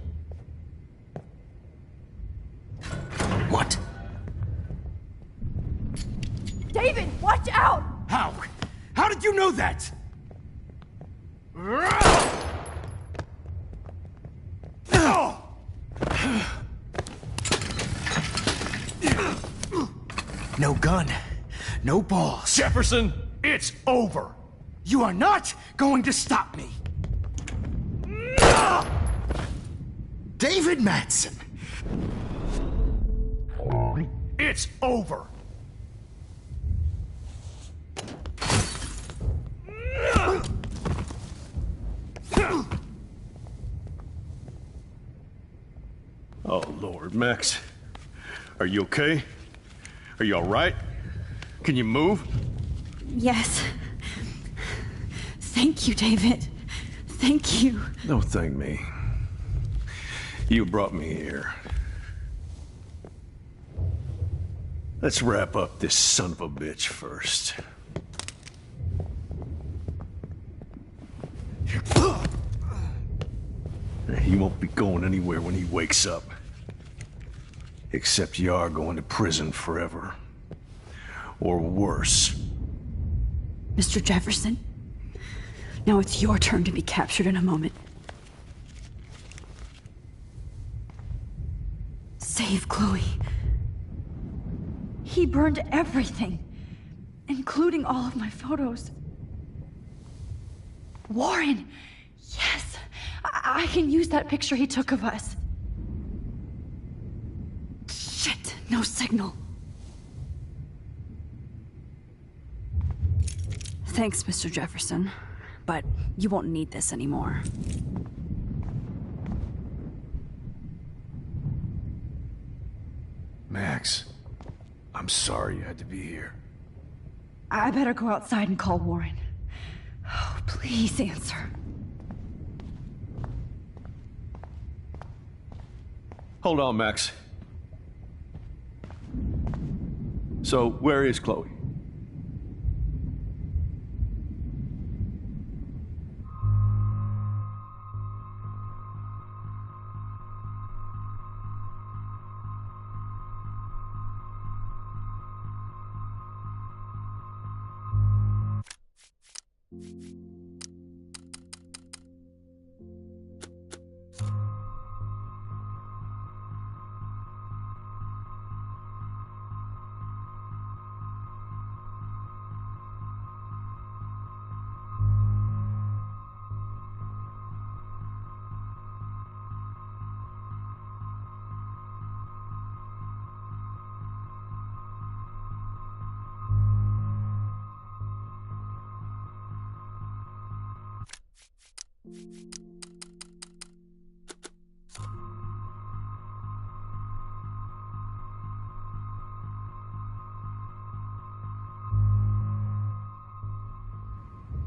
What? David, watch out! How? How did you know that? No gun. No balls. Jefferson, it's over. You are not going to stop me. David Madsen. It's over. Oh, Lord, Max. Are you okay? Are you all right? Can you move? Yes. Thank you, David. Thank you. Don't thank me. You brought me here. Let's wrap up this son of a bitch first. He won't be going anywhere when he wakes up. Except you are going to prison forever. Or worse. Mr. Jefferson, now it's your turn to be captured in a moment. Save Chloe. He burned everything, including all of my photos. Warren! Yes! I can use that picture he took of us. Shit, no signal. Thanks, Mr. Jefferson, but you won't need this anymore. Max, I'm sorry you had to be here. I better go outside and call Warren. Oh, please answer. Hold on, Max. So, where is Chloe?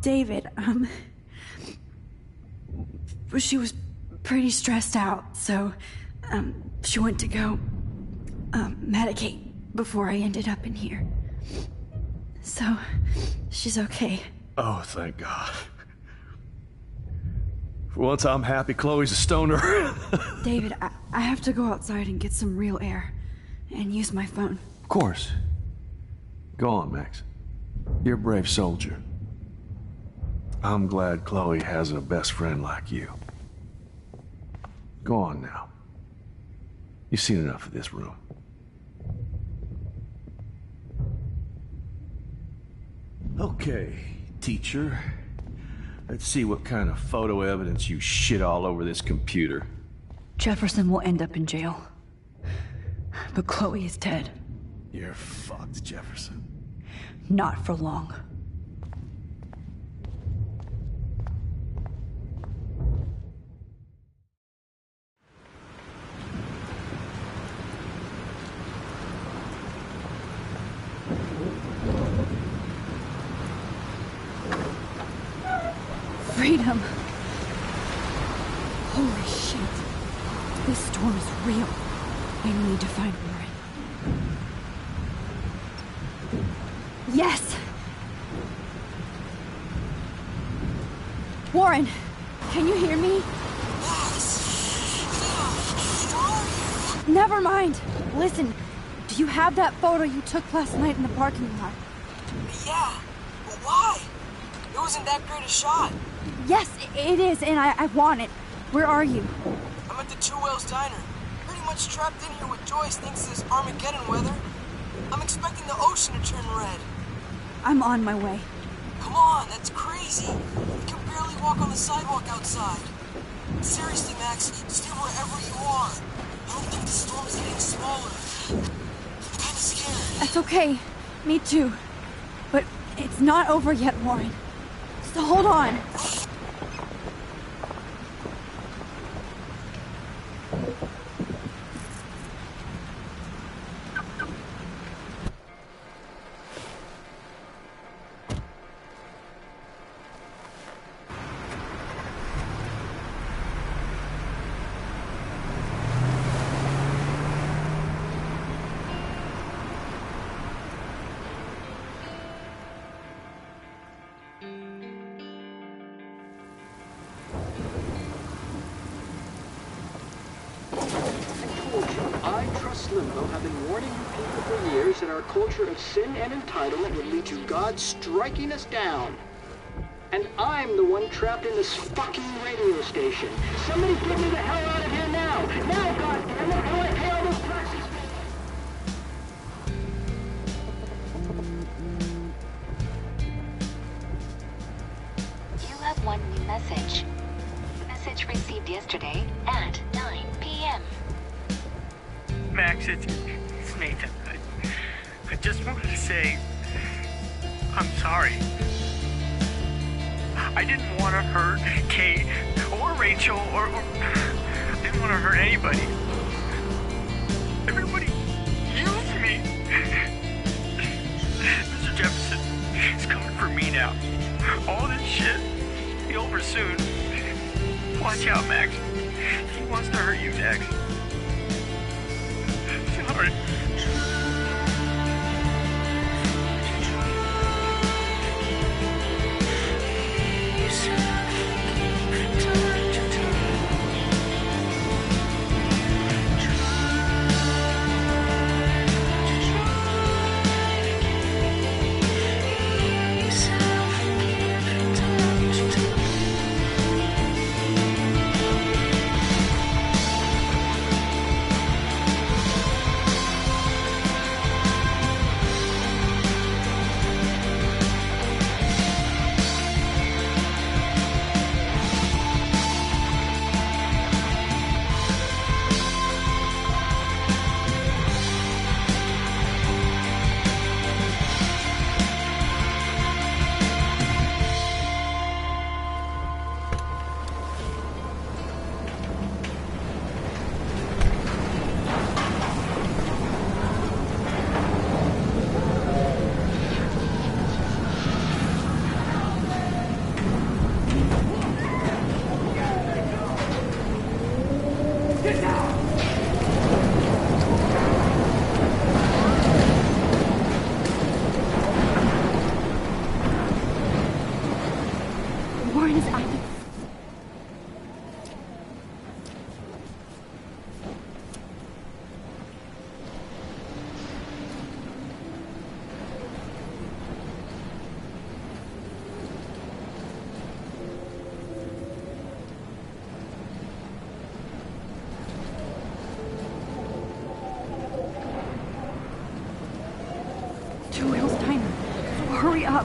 David, she was pretty stressed out, so, she went to go, medicate before I ended up in here. So, she's okay. Oh, thank God. For once, I'm happy Chloe's a stoner. David, I have to go outside and get some real air, and use my phone. Of course. Go on, Max. You're a brave soldier. I'm glad Chloe has a best friend like you. Go on now. You've seen enough of this room. Okay, teacher. Let's see what kind of photo evidence you shit all over this computer. Jefferson will end up in jail. But Chloe is dead. You're fucked, Jefferson. Not for long. Freedom. Holy shit. This storm is real. I need to find Warren. Yes! Warren, can you hear me? Never mind. Listen, do you have that photo you took last night in the parking lot? Yeah, but why? It wasn't that great a shot. Yes, it is, and I want it. Where are you? I'm at the Two Whales Diner. Pretty much trapped in here with Joyce thanks to this Armageddon weather. I'm expecting the ocean to turn red. I'm on my way. Come on, that's crazy. We can barely walk on the sidewalk outside. Seriously, Max, stay wherever you are. I don't think the storm is getting smaller. I'm kinda scared. That's okay. Me too. But it's not over yet, Warren. So hold on. Limbo have been warning you people for years that our culture of sin and entitlement would lead to God striking us down. And I'm the one trapped in this fucking radio station. Somebody get me the hell out of here now! Now, goddammit! I want to pay all those taxes! You have one new message. Message received yesterday at 9 p.m. Max, it's Nathan. I just wanted to say I'm sorry. I didn't want to hurt Kate or Rachel or I didn't want to hurt anybody. Everybody used me. Mr. Jefferson is coming for me now. All this shit will be over soon. Watch out, Max. He wants to hurt you next. Sorry. Hurry up.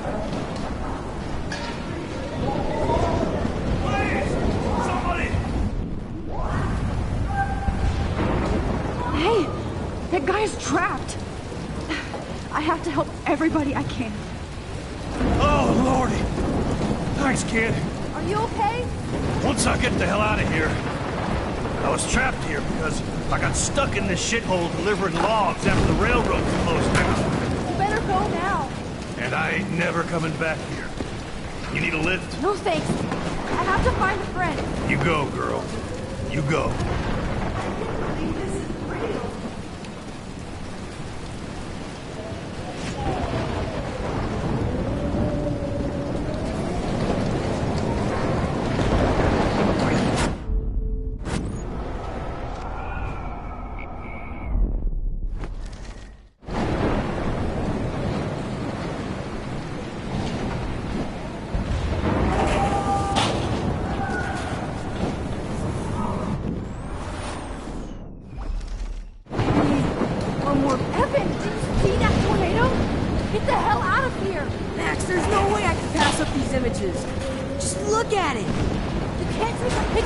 Please! Somebody! Hey! That guy's trapped! I have to help everybody I can. Oh, Lordy! Thanks, kid. Are you okay? Once I get the hell out of here, I was trapped here because I got stuck in this shithole delivering logs after the railroad closed down. You better go now. And I ain't never coming back here. You need a lift? No thanks. I have to find a friend. You go, girl. You go.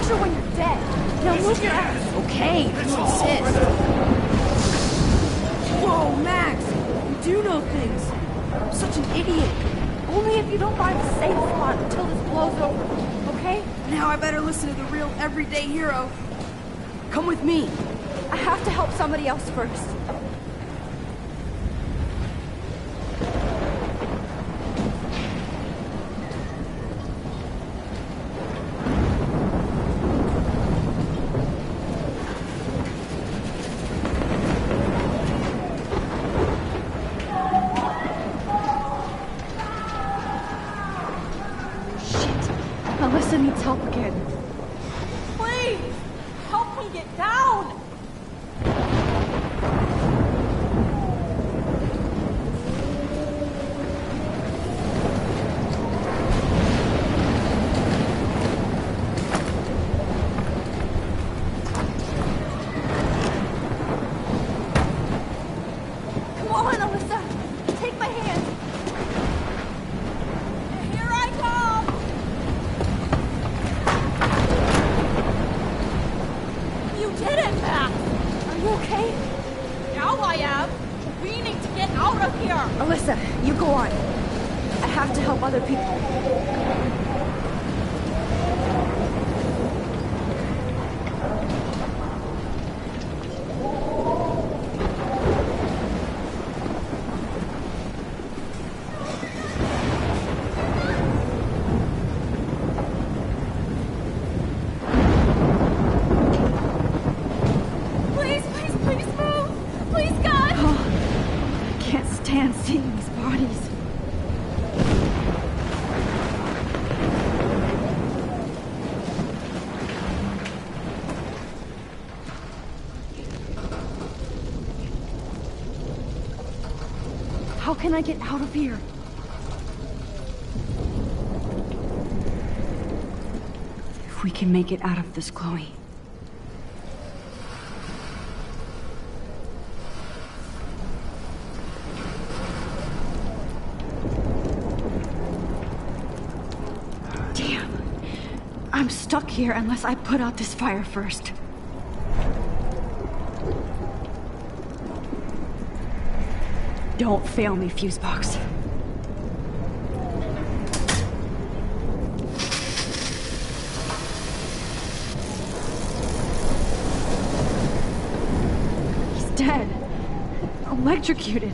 picture when you're dead. Now move your ass. Okay, if you insist. Whoa, Max! You do know things. I'm such an idiot. Only if you don't find a safe spot until this blows over, okay? Now I better listen to the real everyday hero. Come with me. I have to help somebody else first. Alyssa needs help again. Please! Help me get down! Come on, Alyssa! Take my hand! Here I come! You did it, Max! Are you okay? Now I am! We need to get out of here! Alyssa, you go on. I have to help other people. Please, please, please move! Please, God! I can't stand seeing these bodies. How can I get out of here? If we can make it out of this, Chloe. Damn. I'm stuck here unless I put out this fire first. Don't fail me, Fusebox. He's dead. Electrocuted.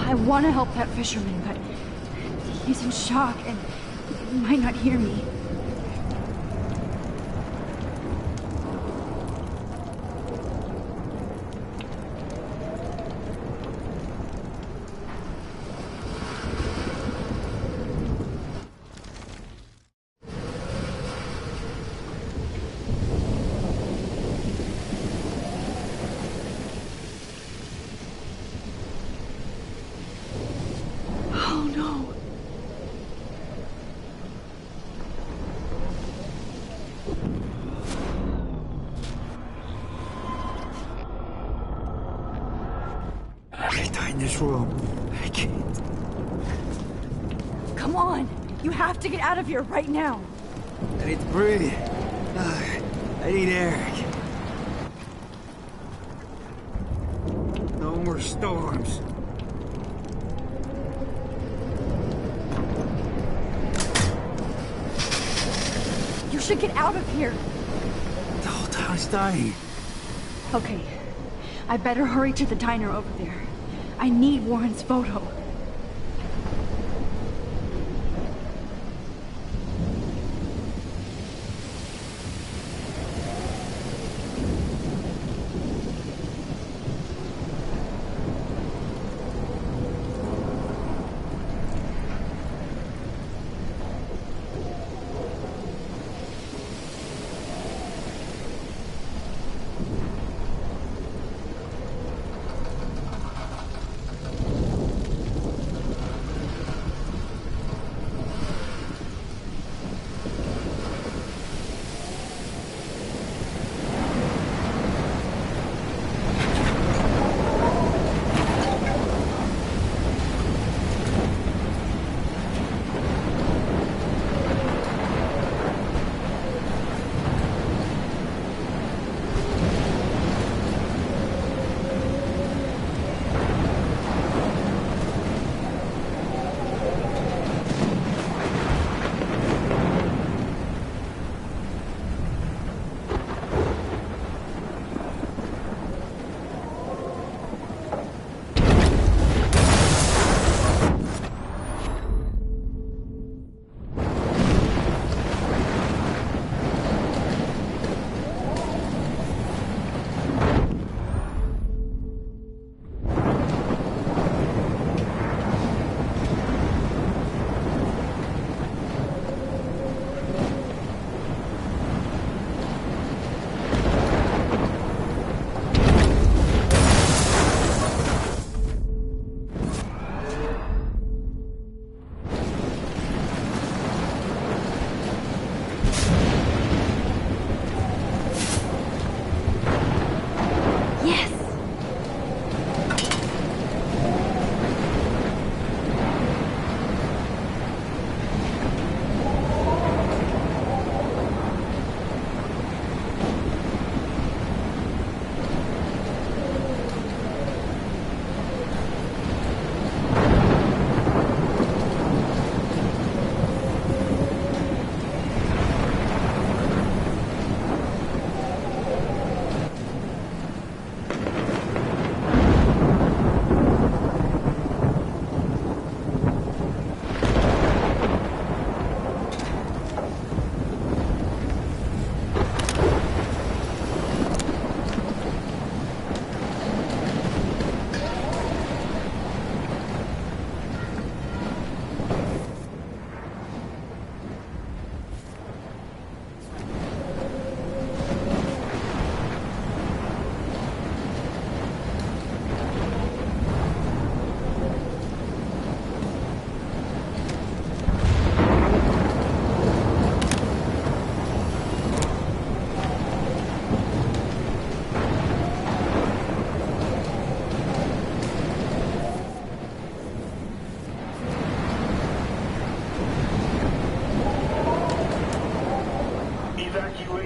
I want to help that fisherman, but he's in shock and he might not hear me. Oh no. I die in this room. I can't. Come on. You have to get out of here right now. I need to breathe. I need air. No more storms. You should get out of here. The whole town is dying. Okay. I better hurry to the diner over there. I need Warren's photo.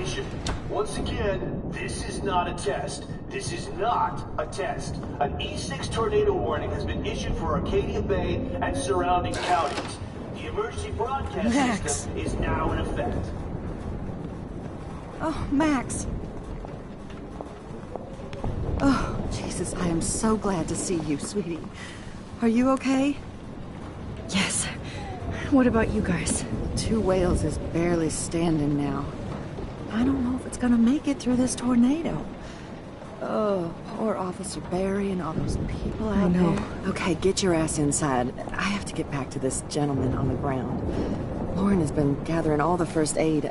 Attention. Once again, this is not a test. This is not a test. An E6 tornado warning has been issued for Arcadia Bay and surrounding counties. The emergency broadcast system is now in effect. Oh, Max. Oh, Jesus, I am so glad to see you, sweetie. Are you okay? Yes. What about you guys? Two Whales is barely standing now. I don't know if it's gonna make it through this tornado. Oh, poor Officer Barry and all those people out there. Okay, get your ass inside. I have to get back to this gentleman on the ground. Lauren has been gathering all the first aid.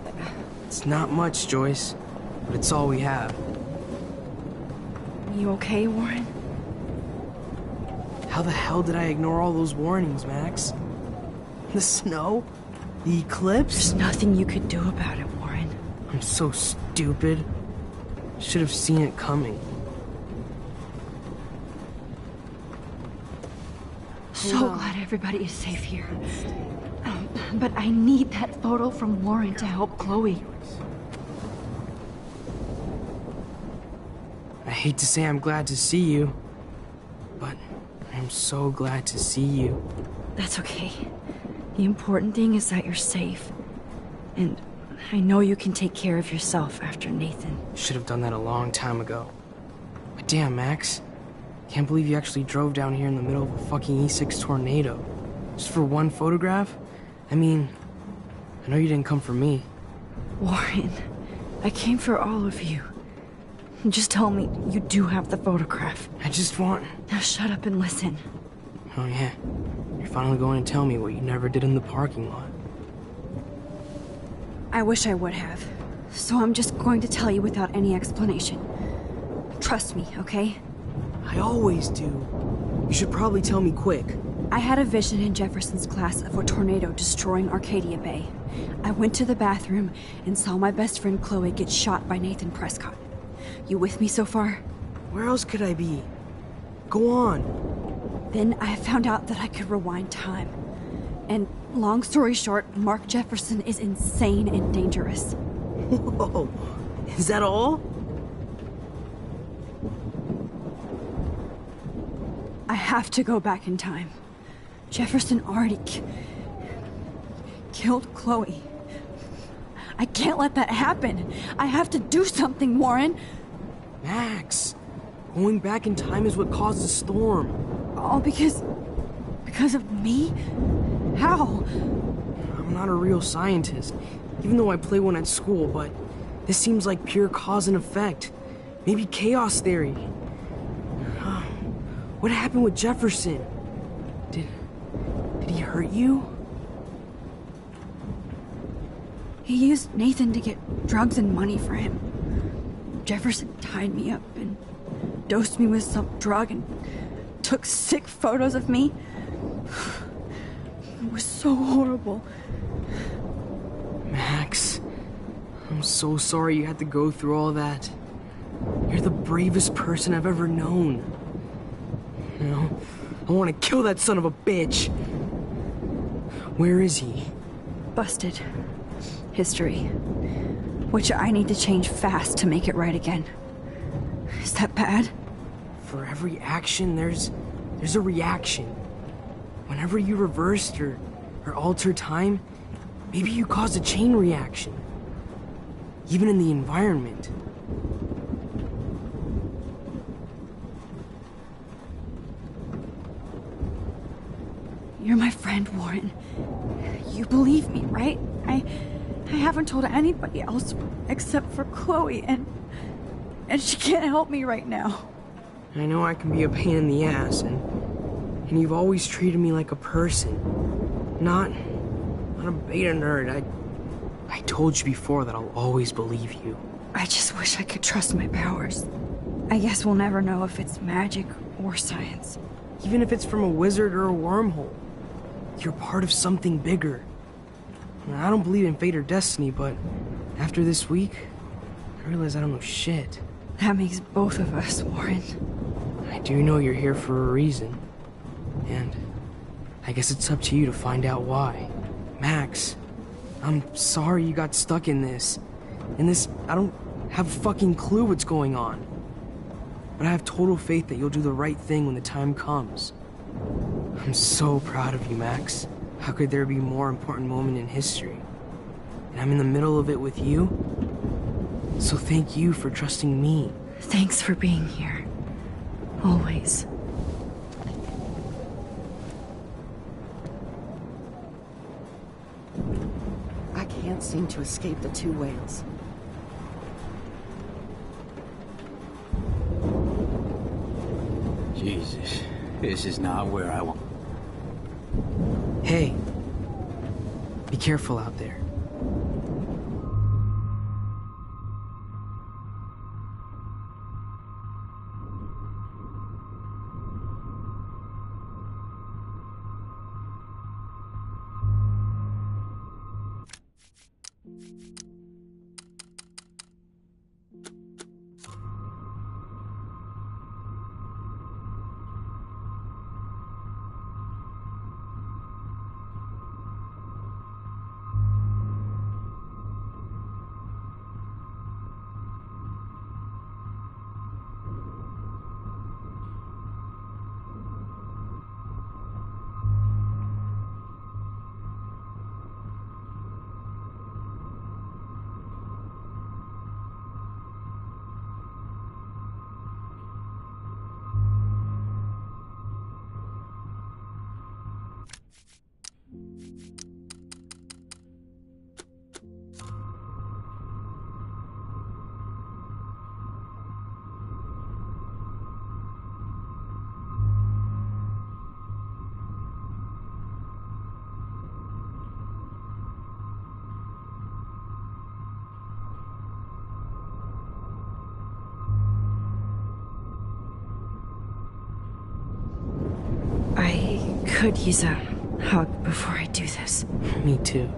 It's not much, Joyce, but it's all we have. You okay, Warren? How the hell did I ignore all those warnings, Max? The snow? The eclipse? There's nothing you could do about it, Warren. I'm so stupid. Should have seen it coming. So glad everybody is safe here. But I need that photo from Warren to help Chloe. I hate to say I'm glad to see you, but I'm so glad to see you. That's okay. The important thing is that you're safe. And I know you can take care of yourself after Nathan. Should have done that a long time ago. But damn, Max. Can't believe you actually drove down here in the middle of a fucking E6 tornado. Just for one photograph? I mean, I know you didn't come for me. Warren, I came for all of you. Just tell me you do have the photograph. I just want... Now shut up and listen. Oh yeah, you're finally going to tell me what you never did in the parking lot. I wish I would have. So I'm just going to tell you without any explanation. Trust me, okay? I always do. You should probably tell me quick. I had a vision in Jefferson's class of a tornado destroying Arcadia Bay. I went to the bathroom and saw my best friend Chloe get shot by Nathan Prescott. You with me so far? Where else could I be? Go on. Then I found out that I could rewind time. And long story short, Mark Jefferson is insane and dangerous. Whoa, is that all? I have to go back in time. Jefferson already killed Chloe. I can't let that happen. I have to do something, Warren. Max, going back in time is what caused the storm. All because of me? How? I'm not a real scientist, even though I play one at school, but this seems like pure cause and effect. Maybe chaos theory. What happened with Jefferson? Did he hurt you? He used Nathan to get drugs and money for him. Jefferson tied me up and dosed me with some drug and took sick photos of me. It was so horrible. Max, I'm so sorry you had to go through all that. You're the bravest person I've ever known. You know, I want to kill that son of a bitch. Where is he? Busted. History. Which I need to change fast to make it right again. Is that bad? For every action, there's a reaction. Whenever you reversed or altered time, maybe you caused a chain reaction. Even in the environment. You're my friend, Warren. You believe me, right? I haven't told anybody else except for Chloe, and she can't help me right now. I know I can be a pain in the ass, and you've always treated me like a person. Not a beta nerd. I told you before that I'll always believe you. I just wish I could trust my powers. I guess we'll never know if it's magic or science. Even if it's from a wizard or a wormhole. You're part of something bigger. I don't believe in fate or destiny, but after this week, I realize I don't know shit. That makes both of us, Warren. I do know you're here for a reason. And I guess it's up to you to find out why. Max, I'm sorry you got stuck in this. In this, I don't have a fucking clue what's going on. But I have total faith that you'll do the right thing when the time comes. I'm so proud of you, Max. How could there be a more important moment in history? And I'm in the middle of it with you. So thank you for trusting me. Thanks for being here. Always. I can't seem to escape the two whales. Jesus, this is not where I want. Hey, be careful out there. I could use a hug before I do this. Me too.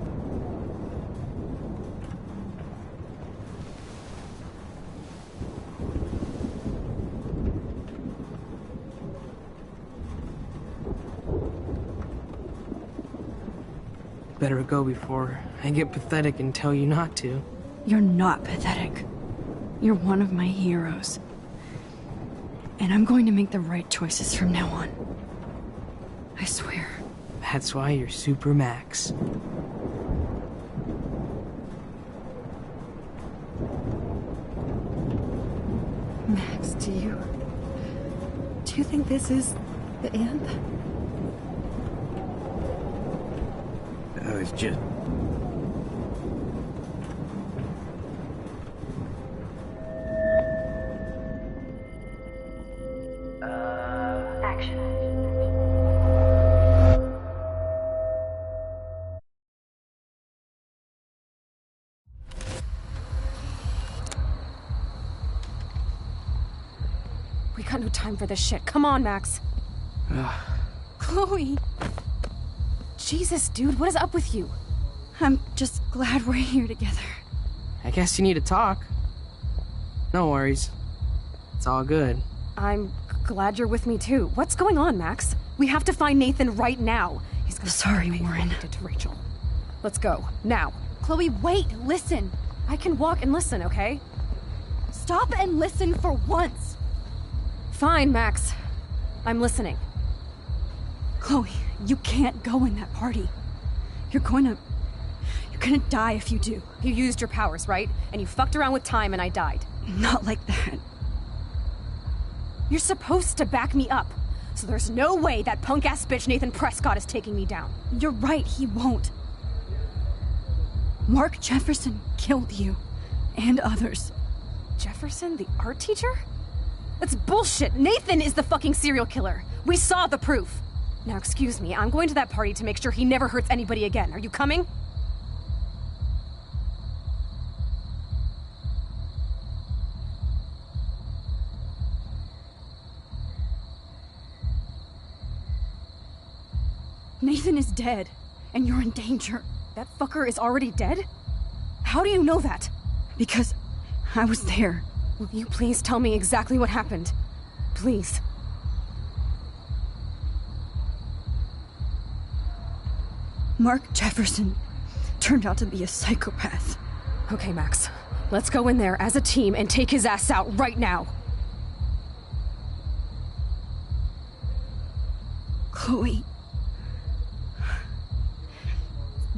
Better go before I get pathetic and tell you not to. You're not pathetic. You're one of my heroes. And I'm going to make the right choices from now on. I swear. That's why you're Super Max. Max, do you think this is the end? It's just... Action. We got no time for this shit. Come on, Max. Chloe! Jesus, dude, what is up with you? I'm just glad we're here together. I guess you need to talk. No worries. It's all good. I'm glad you're with me too. What's going on, Max? We have to find Nathan right now. He's gonna Sorry, Warren. Did to Rachel. Let's go now. Chloe, wait! Listen. I can walk and listen, okay? Stop and listen for once. Fine, Max. I'm listening. Chloe, you can't go in that party. You're gonna die if you do. You used your powers, right? And you fucked around with time and I died. Not like that. You're supposed to back me up. So there's no way that punk-ass bitch Nathan Prescott is taking me down. You're right, he won't. Mark Jefferson killed you. And others. Jefferson, the art teacher? That's bullshit. Nathan is the fucking serial killer. We saw the proof. Now, excuse me, I'm going to that party to make sure he never hurts anybody again. Are you coming? Nathan is dead, and you're in danger. That fucker is already dead? How do you know that? Because I was there. Will you please tell me exactly what happened? Please. Mark Jefferson turned out to be a psychopath. Okay, Max. Let's go in there as a team and take his ass out right now. Chloe.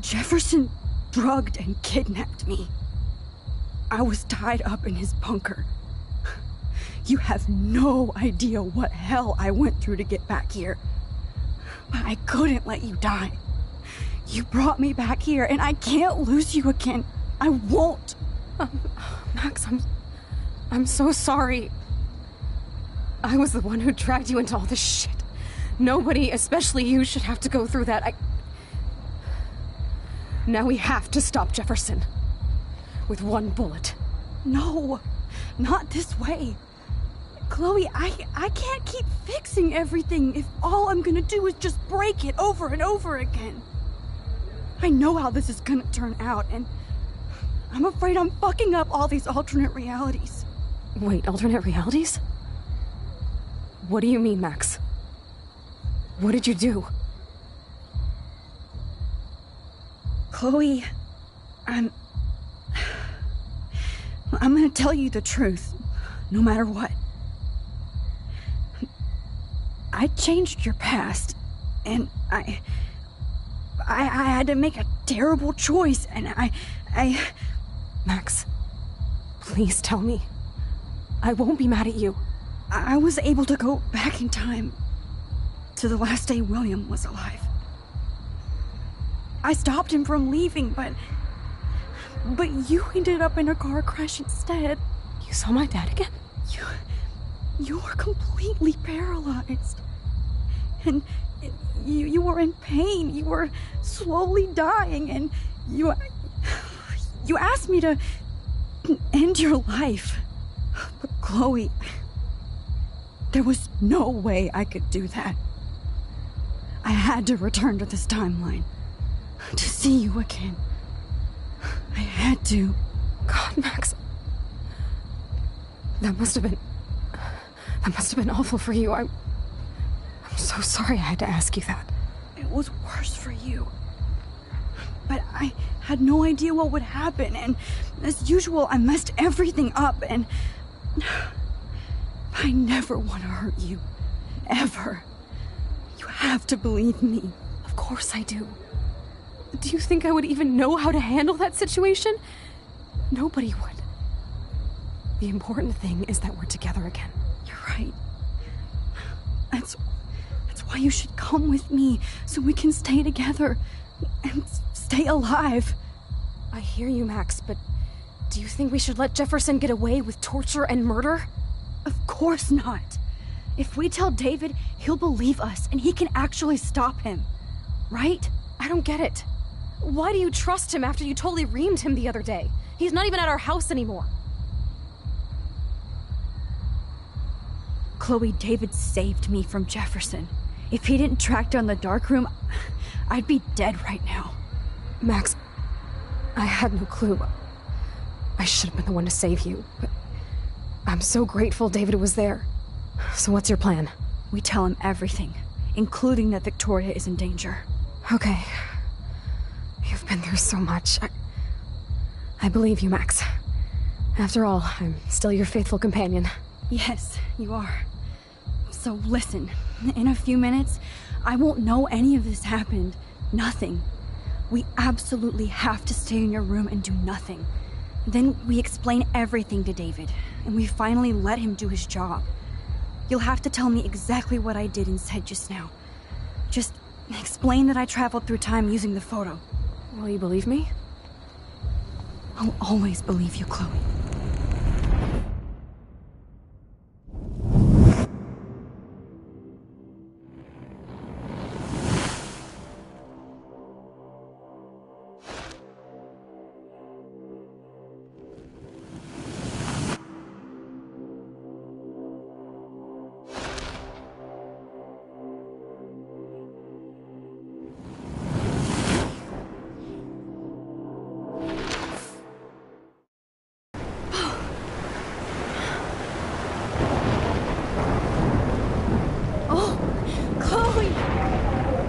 Jefferson drugged and kidnapped me. I was tied up in his bunker. You have no idea what hell I went through to get back here. But I couldn't let you die. You brought me back here, and I can't lose you again. I won't. Max, I'm so sorry. I was the one who dragged you into all this shit. Nobody, especially you, should have to go through that. Now we have to stop Jefferson. With one bullet. No, not this way. Chloe, I can't keep fixing everything if all I'm gonna do is just break it over and over again. I know how this is gonna turn out, and I'm afraid I'm fucking up all these alternate realities. Wait, alternate realities? What do you mean, Max? What did you do? Chloe, I'm gonna tell you the truth, no matter what. I changed your past, and I had to make a terrible choice, and I... Max, please tell me. I won't be mad at you. I was able to go back in time to the last day William was alive. I stopped him from leaving, but you ended up in a car crash instead. You saw my dad again? You were completely paralyzed. And you were in pain. You were slowly dying, and you asked me to end your life. But Chloe, there was no way I could do that. I had to return to this timeline to see you again. I had to. God, Max. That must have been awful for you. I'm so sorry I had to ask you that. It was worse for you. But I had no idea what would happen, and as usual, I messed everything up, and I never want to hurt you. Ever. You have to believe me. Of course I do. Do you think I would even know how to handle that situation? Nobody would. The important thing is that we're together again. You're right. That's why you should come with me, so we can stay together and stay alive. I hear you, Max, but do you think we should let Jefferson get away with torture and murder? Of course not. If we tell David, he'll believe us, and he can actually stop him. Right? I don't get it. Why do you trust him after you totally reamed him the other day? He's not even at our house anymore. Chloe, David saved me from Jefferson. If he didn't track down the darkroom, I'd be dead right now. Max, I had no clue. I should have been the one to save you, but I'm so grateful David was there. So what's your plan? We tell him everything, including that Victoria is in danger. Okay. You've been through so much. I believe you, Max. After all, I'm still your faithful companion. Yes, you are. So listen, in a few minutes, I won't know any of this happened. Nothing. We absolutely have to stay in your room and do nothing. Then we explain everything to David, and we finally let him do his job. You'll have to tell me exactly what I did and said just now. Just explain that I traveled through time using the photo. Will you believe me? I'll always believe you, Chloe.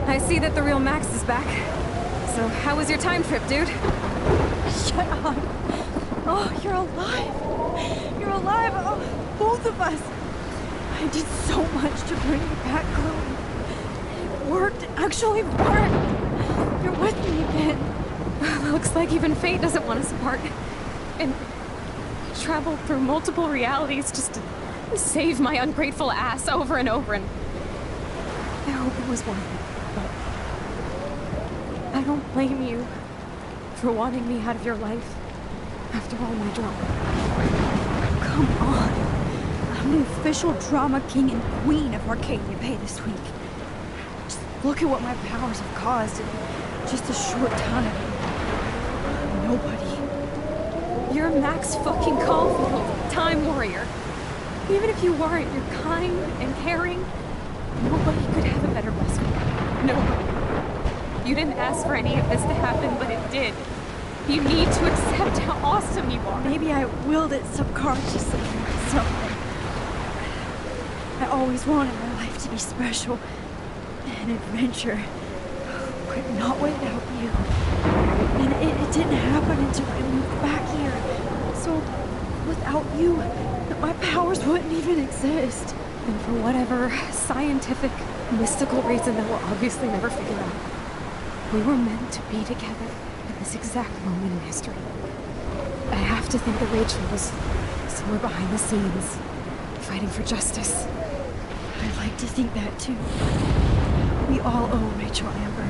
I see that the real Max is back. So how was your time trip, dude? Shut up. Oh, you're alive! You're alive! Oh, both of us! I did so much to bring you back, Chloe. It worked. It actually worked. You're with me again. Looks like even fate doesn't want us apart. And I traveled through multiple realities just to save my ungrateful ass over and over, and I hope it was worth it. But I don't blame you for wanting me out of your life after all my drama. Come on. I'm the official drama king and queen of Arcadia Bay this week. Just look at what my powers have caused in just a short time. Nobody. You're Max fucking Caulfield, Time Warrior. Even if you weren't, you're kind and caring. Nobody could have a better best friend. Nobody. You didn't ask for any of this to happen, but it did. You need to accept how awesome you are. Maybe I willed it subconsciously or something. I always wanted my life to be special. An adventure. But not without you. And it didn't happen until I moved back here. So, without you, my powers wouldn't even exist. And for whatever scientific, mystical reason that we'll obviously never figure out, we were meant to be together at this exact moment in history. I have to think that Rachel was somewhere behind the scenes, fighting for justice. I'd like to think that too. We all owe Rachel Amber.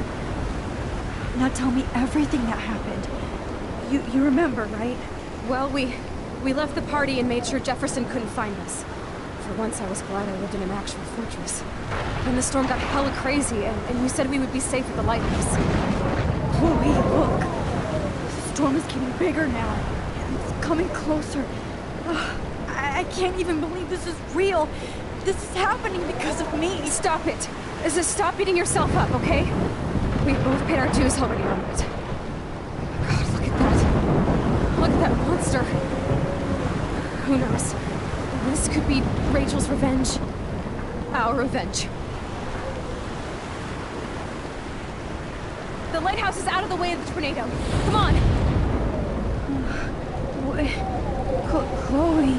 Now tell me everything that happened. You remember, right? Well, we left the party and made sure Jefferson couldn't find us. For once, I was glad I lived in an actual fortress. Then the storm got hella crazy, and you said we would be safe at the lighthouse. Chloe, look. The storm is getting bigger now. It's coming closer. I can't even believe this is real. This is happening because of me. Stop it. Stop beating yourself up, okay? We've both paid our dues already on it. God, look at that. Look at that monster. Who knows? This could be Rachel's revenge. Our revenge. The lighthouse is out of the way of the tornado. Come on! Chloe...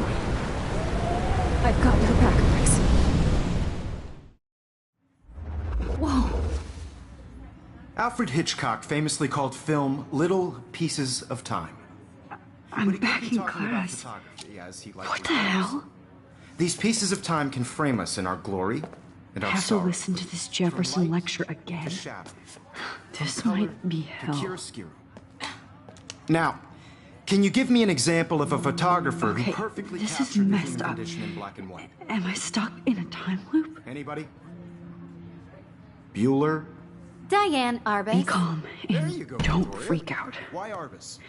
I've got your back, Max. Whoa. Alfred Hitchcock famously called film little pieces of time. I'm back in class. What the hell? These pieces of time can frame us in our glory and I our have to sorrow. listen to this Jefferson lecture again. This might be hell. Now, can you give me an example of a photographer Okay, who perfectly this is captured the messed human up. condition in black and white? Am I stuck in a time loop? Anybody? Bueller? Diane Arbus. Be calm and don't freak out. Why Arbus?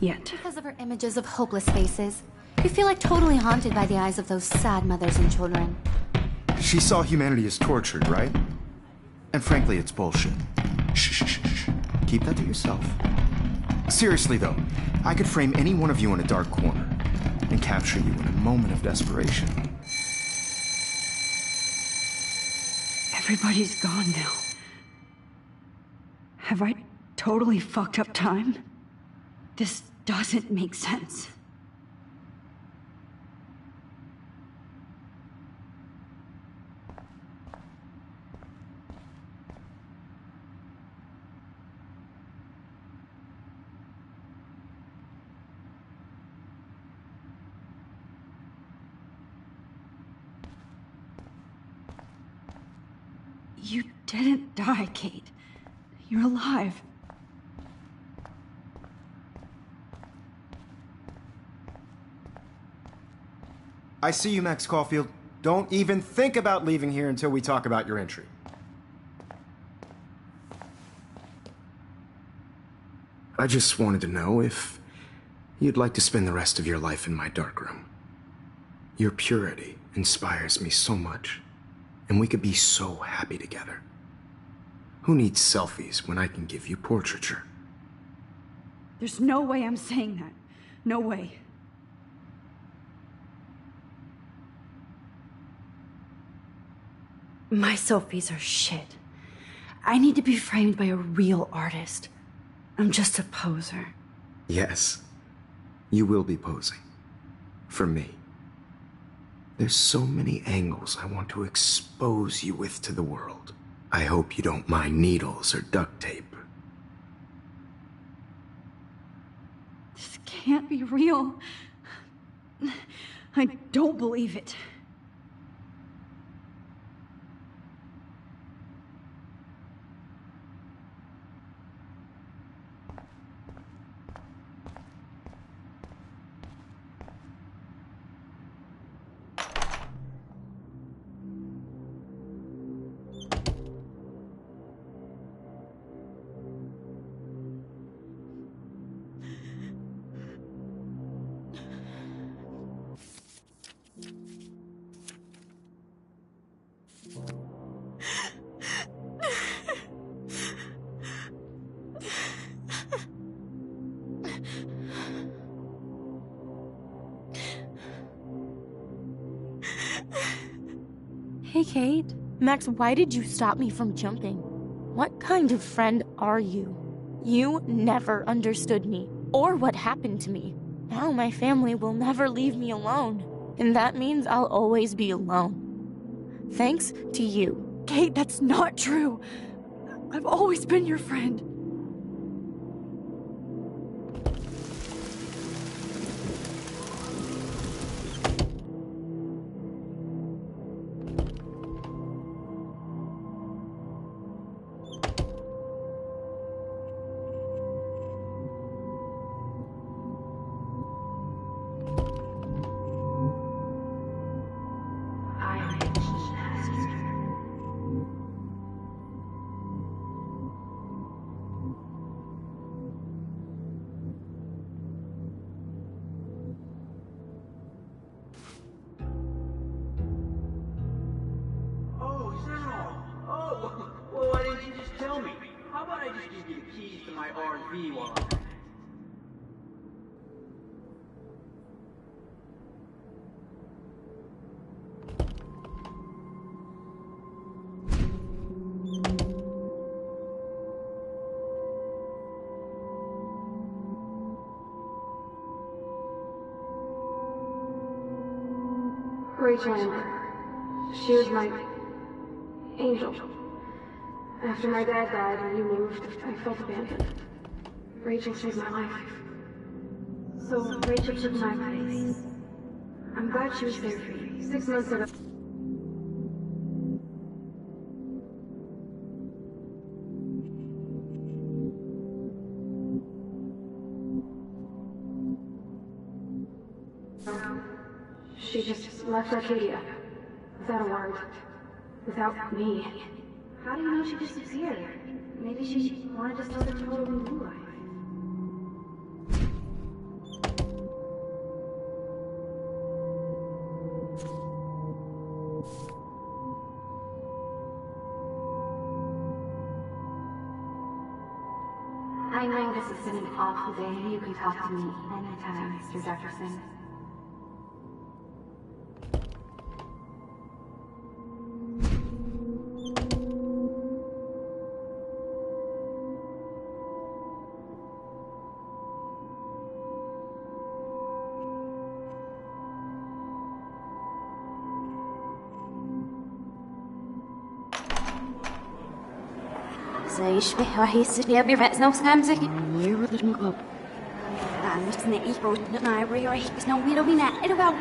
Yet. Because of her images of hopeless faces. You feel like totally haunted by the eyes of those sad mothers and children. She saw humanity as tortured, right? And frankly, it's bullshit. Shh, shh, shh, shh. Keep that to yourself. Seriously, though, I could frame any one of you in a dark corner and capture you in a moment of desperation. Everybody's gone now. Have I totally fucked up time? This doesn't make sense. You didn't die, Kate. You're alive. I see you, Max Caulfield. Don't even think about leaving here until we talk about your entry. I just wanted to know if you'd like to spend the rest of your life in my darkroom. Your purity inspires me so much, and we could be so happy together. Who needs selfies when I can give you portraiture? There's no way I'm saying that. No way. My selfies are shit. I need to be framed by a real artist. I'm just a poser. Yes. You will be posing. For me. There's so many angles I want to expose you with to the world. I hope you don't mind needles or duct tape. This can't be real. I don't believe it. Hey, Kate. Max, why did you stop me from jumping? What kind of friend are you? You never understood me, or what happened to me. Now my family will never leave me alone, and that means I'll always be alone. Thanks to you. Kate, that's not true. I've always been your friend. Well, why didn't you just tell me? How about I just give you the keys to my RV while I'm at it? Rachel Amber. She was my angel. After my dad died and you moved, I felt abandoned. Rachel saved my life. So Rachel took my place. I'm glad she was there for you. 6 months ago. She just left Arcadia. Without a word. Without me. How do you know she disappeared? Maybe she wanted to start a totally new life. I know this has been an awful day. You can talk to me anytime, Mr. Jefferson. زيش به وحيس لي برأس نفس نمزك يرد المقاب أنا سنئي برود نعبري وحيس نومي بينا إلو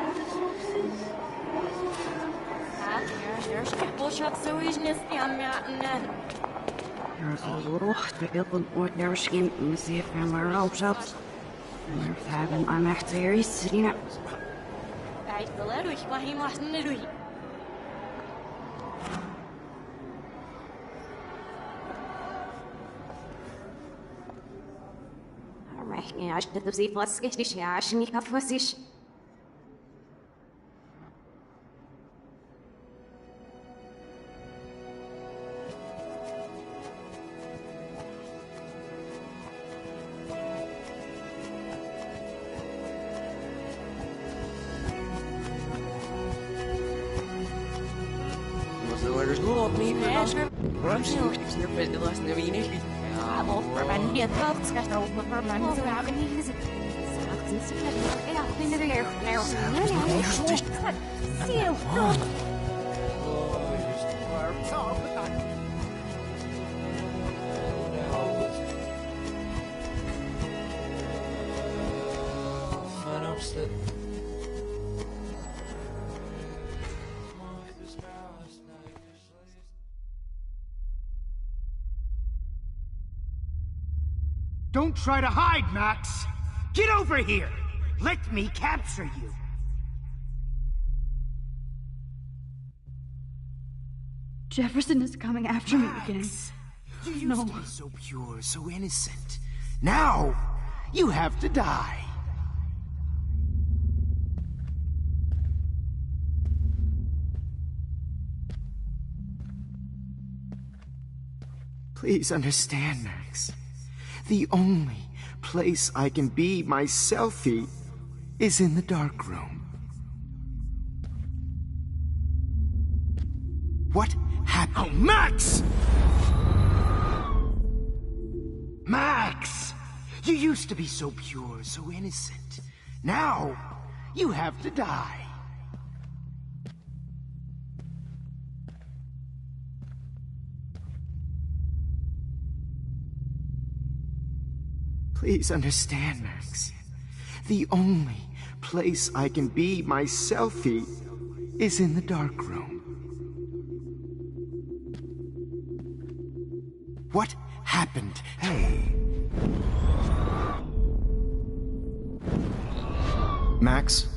الروح تقبل ودرشين مسيف عمر وشبس مرتابا أنا احتيري السرينة بعيد ضلالوش وحي محسن نلوي يعني عشت تبزيف واسكتش عشان يكفوسيش Don't try to hide, Max! Get over here! Let me capture you! Jefferson is coming after me again. You used to be so pure, so innocent. Now, you have to die. Please understand, Max. The only place I can be myself is in the dark room. What happened? Oh, Max! Max! You used to be so pure, so innocent. Now, you have to die. Please understand, Max. The only place I can be myself is in the dark room. What happened? Hey. Max?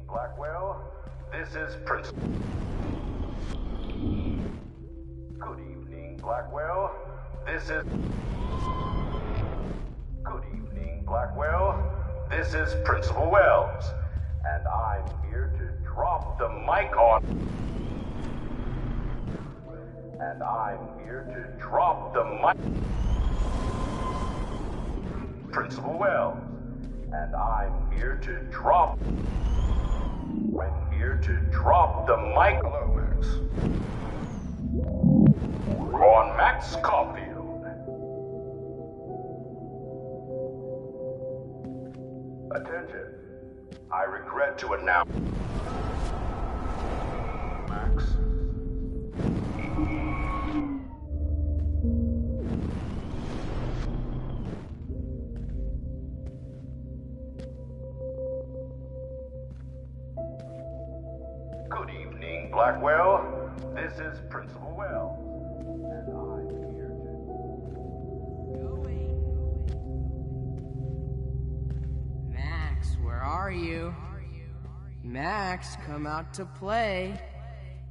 Blackwell, this is Prince. Good evening, Blackwell. This is... Good evening, Blackwell. This is Principal Wells, and I'm here to drop the mic on... And I'm here to drop the mic... Principal Wells, and I'm here to drop... I'm here to drop the mic. Hello, Max. On Max Caulfield. Attention. I regret to announce... Max. Good evening, Blackwell. This is Principal Wells, and I'm here to... Max, where are you? Max, come out to play.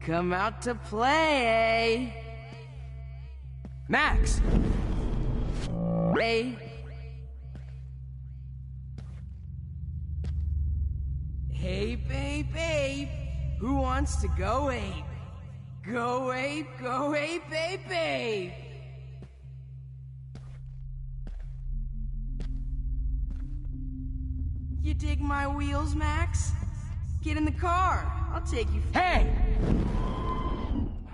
Come out to play. Max! Hey. Hey, babe. Who wants to go ape? Go ape, babe. You dig my wheels, Max? Get in the car. I'll take you. Hey!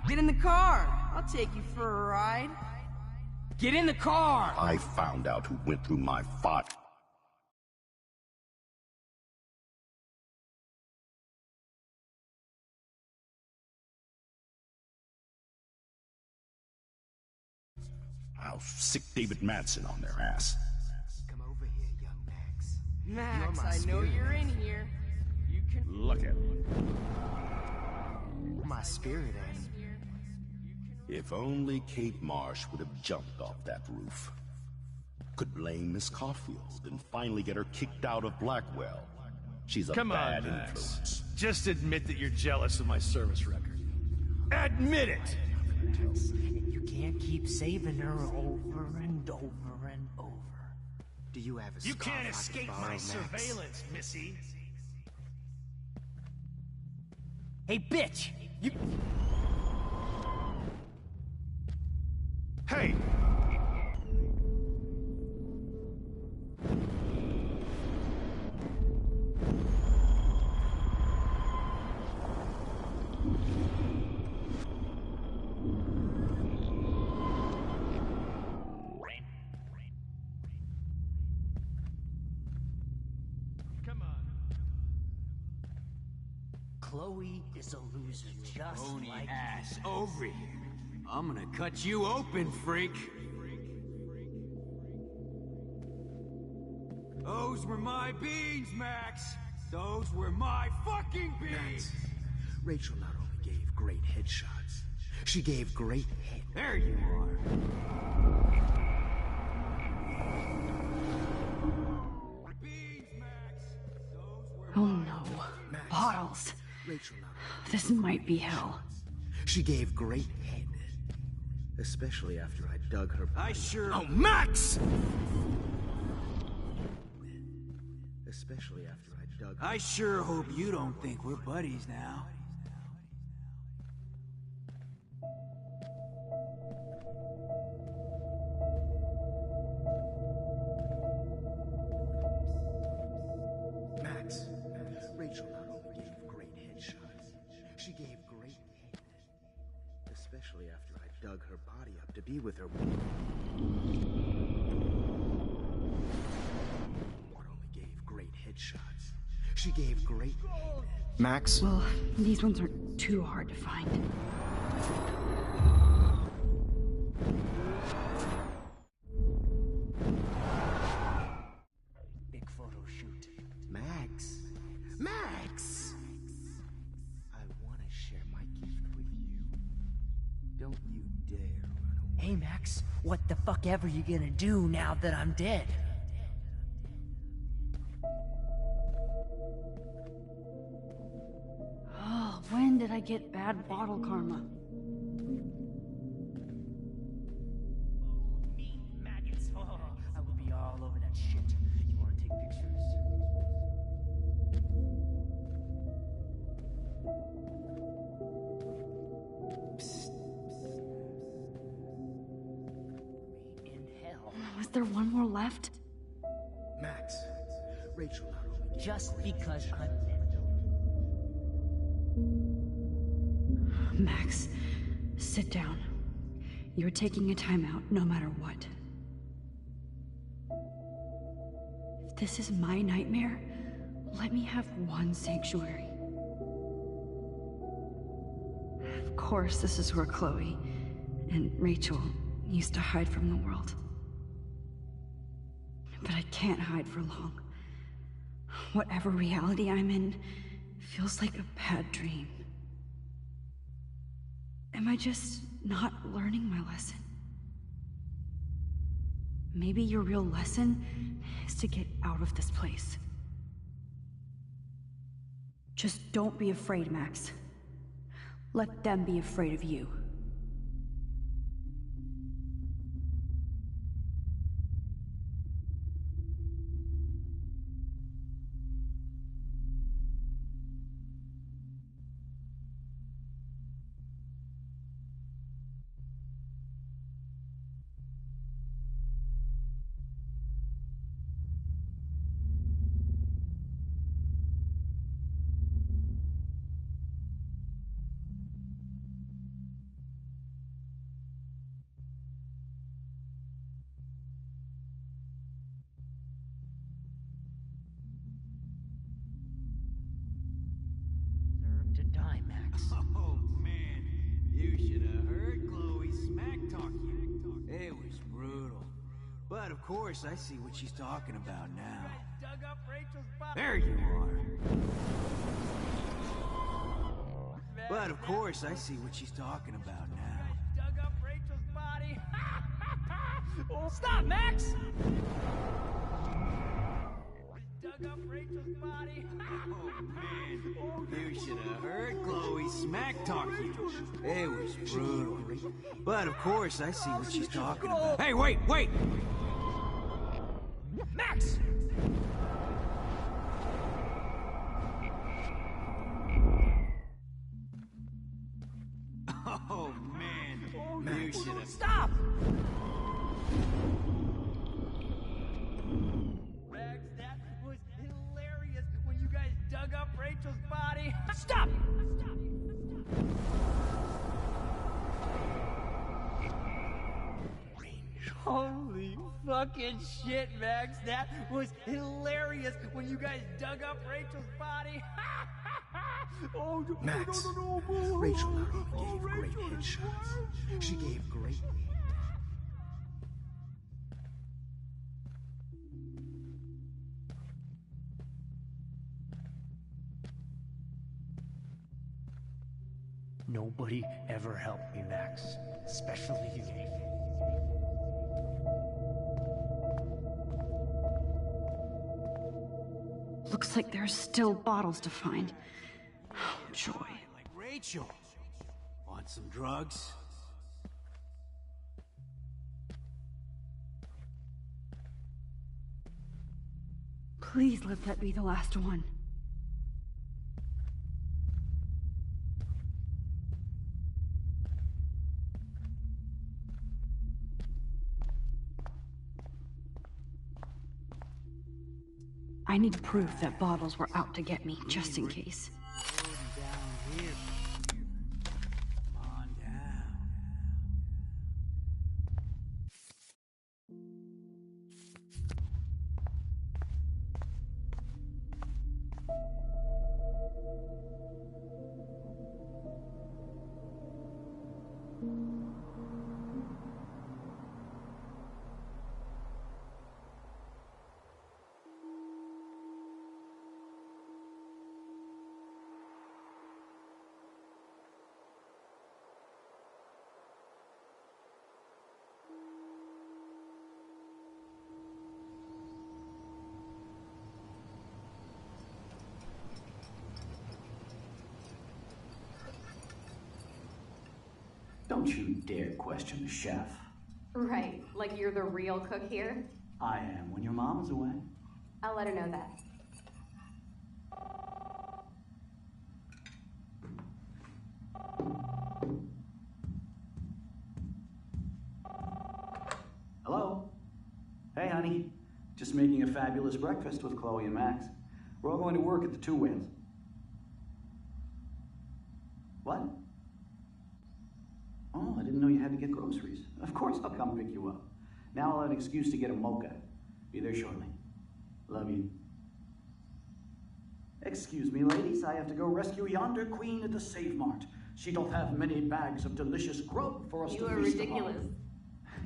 Get in the car. I'll take you for a ride. Get in the car! I found out who went through my file. I'll sick David Madsen on their ass. Come over here, young Max. Max, You're my I know spirit you're in animal. here. You can... Look at him. My spirit animal. If only Kate Marsh would have jumped off that roof. Could blame Miss Caulfield and finally get her kicked out of Blackwell. She's a Come bad on, Max. influence. Just admit that you're jealous of my service record. Admit it! You can't keep saving her over and over and over. Do you have a You scarf can't I could escape borrow, my Max? surveillance, missy. Hey, bitch! You... Hey! Come on. Chloe is a loser, just Bony like ass over here. I'm gonna cut you open, freak. Those were my beans, Max. Those were my fucking beans. Rachel not only gave great headshots, she gave great head. There you are. Oh no. Bottles. Rachel not This might be hell. She gave great head. Especially after I dug her body. I sure. Oh, Max! Especially after I dug her I sure hope you don't think we're buddies now. Max. Rachel not only gave great headshots, she gave great head. Especially after I dug her body up to be with her. Not only gave great headshots, she gave great head. Max? Well, these ones aren't too hard to find. big photo shoot. Max! Max! I want to share my gift with you. Don't you dare run away. Hey, Max, what the fuck ever you gonna do now that I'm dead? Oh, when did I get bad bottle karma? Maggots. Oh, I will be all over that shit. You want to take pictures? In hell. Was there one more left? Max. Rachel not only gave Just great because headshots. I'm dead. Max, sit down. You're taking a timeout no matter what. If this is my nightmare, let me have one sanctuary. Of course, this is where Chloe and Rachel used to hide from the world. But I can't hide for long. Whatever reality I'm in feels like a bad dream. Am I just not learning my lesson? Maybe your real lesson is to get out of this place. Just don't be afraid, Max. Let them be afraid of you. Max. Oh, man. You should have heard Chloe smack talk you. It was brutal. But of course, I see what she's talking about now. Dug up Rachel's body. There you are. But of course, I see what she's talking about now. Dug up Rachel's body. Oh, stop, Max! Dug up Rachel's body. Oh, man. You should have heard Chloe smack talk you. It was brutal. But of course, I see what she's talking about. Hey, wait! Max! Oh, man. You should have... Stop! Max, that was hilarious when you guys dug up Rachel's body. Stop! Holy fucking shit, Max. That was hilarious when you guys dug up Rachel's body. Oh, no, Max, no. Rachel not only gave great headshots, she gave great... Nobody ever helped me, Max. Especially you. Looks like there's still bottles to find. Oh, joy. Like Rachel. Want some drugs? Please let that be the last one. I need proof that bottles were out to get me, just in case. Don't you dare question the chef. Right, like you're the real cook here? I am when your mom is away. I'll let her know that. Hello? Hey, honey. Just making a fabulous breakfast with Chloe and Max. We're all going to work at the Two Whales. What? Oh, I didn't know you had to get groceries. Of course I'll come pick you up. Now I'll have an excuse to get a mocha. Be there shortly. Love you. Excuse me, ladies. I have to go rescue yonder queen at the Save Mart. She doth have many bags of delicious grub for us to feast upon. You are ridiculous.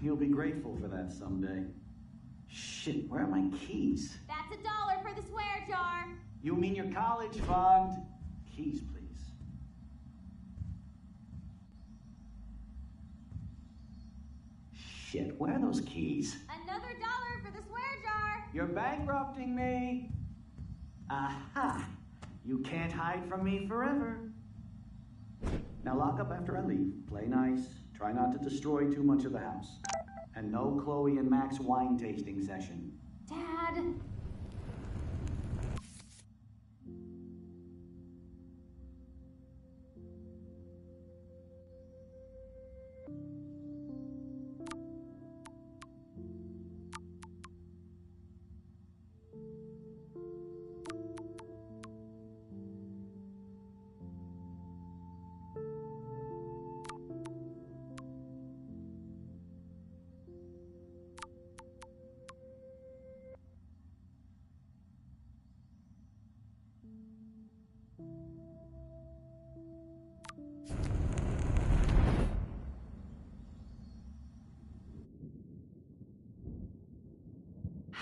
You'll be grateful for that someday. Shit, where are my keys? That's $1 for the swear jar. You mean your college fund? Keys, please. Shit, where are those keys? Another $1 for the swear jar. You're bankrupting me. Aha! You can't hide from me forever. Now lock up after I leave. Play nice. Try not to destroy too much of the house. And no Chloe and Max wine tasting session. Dad.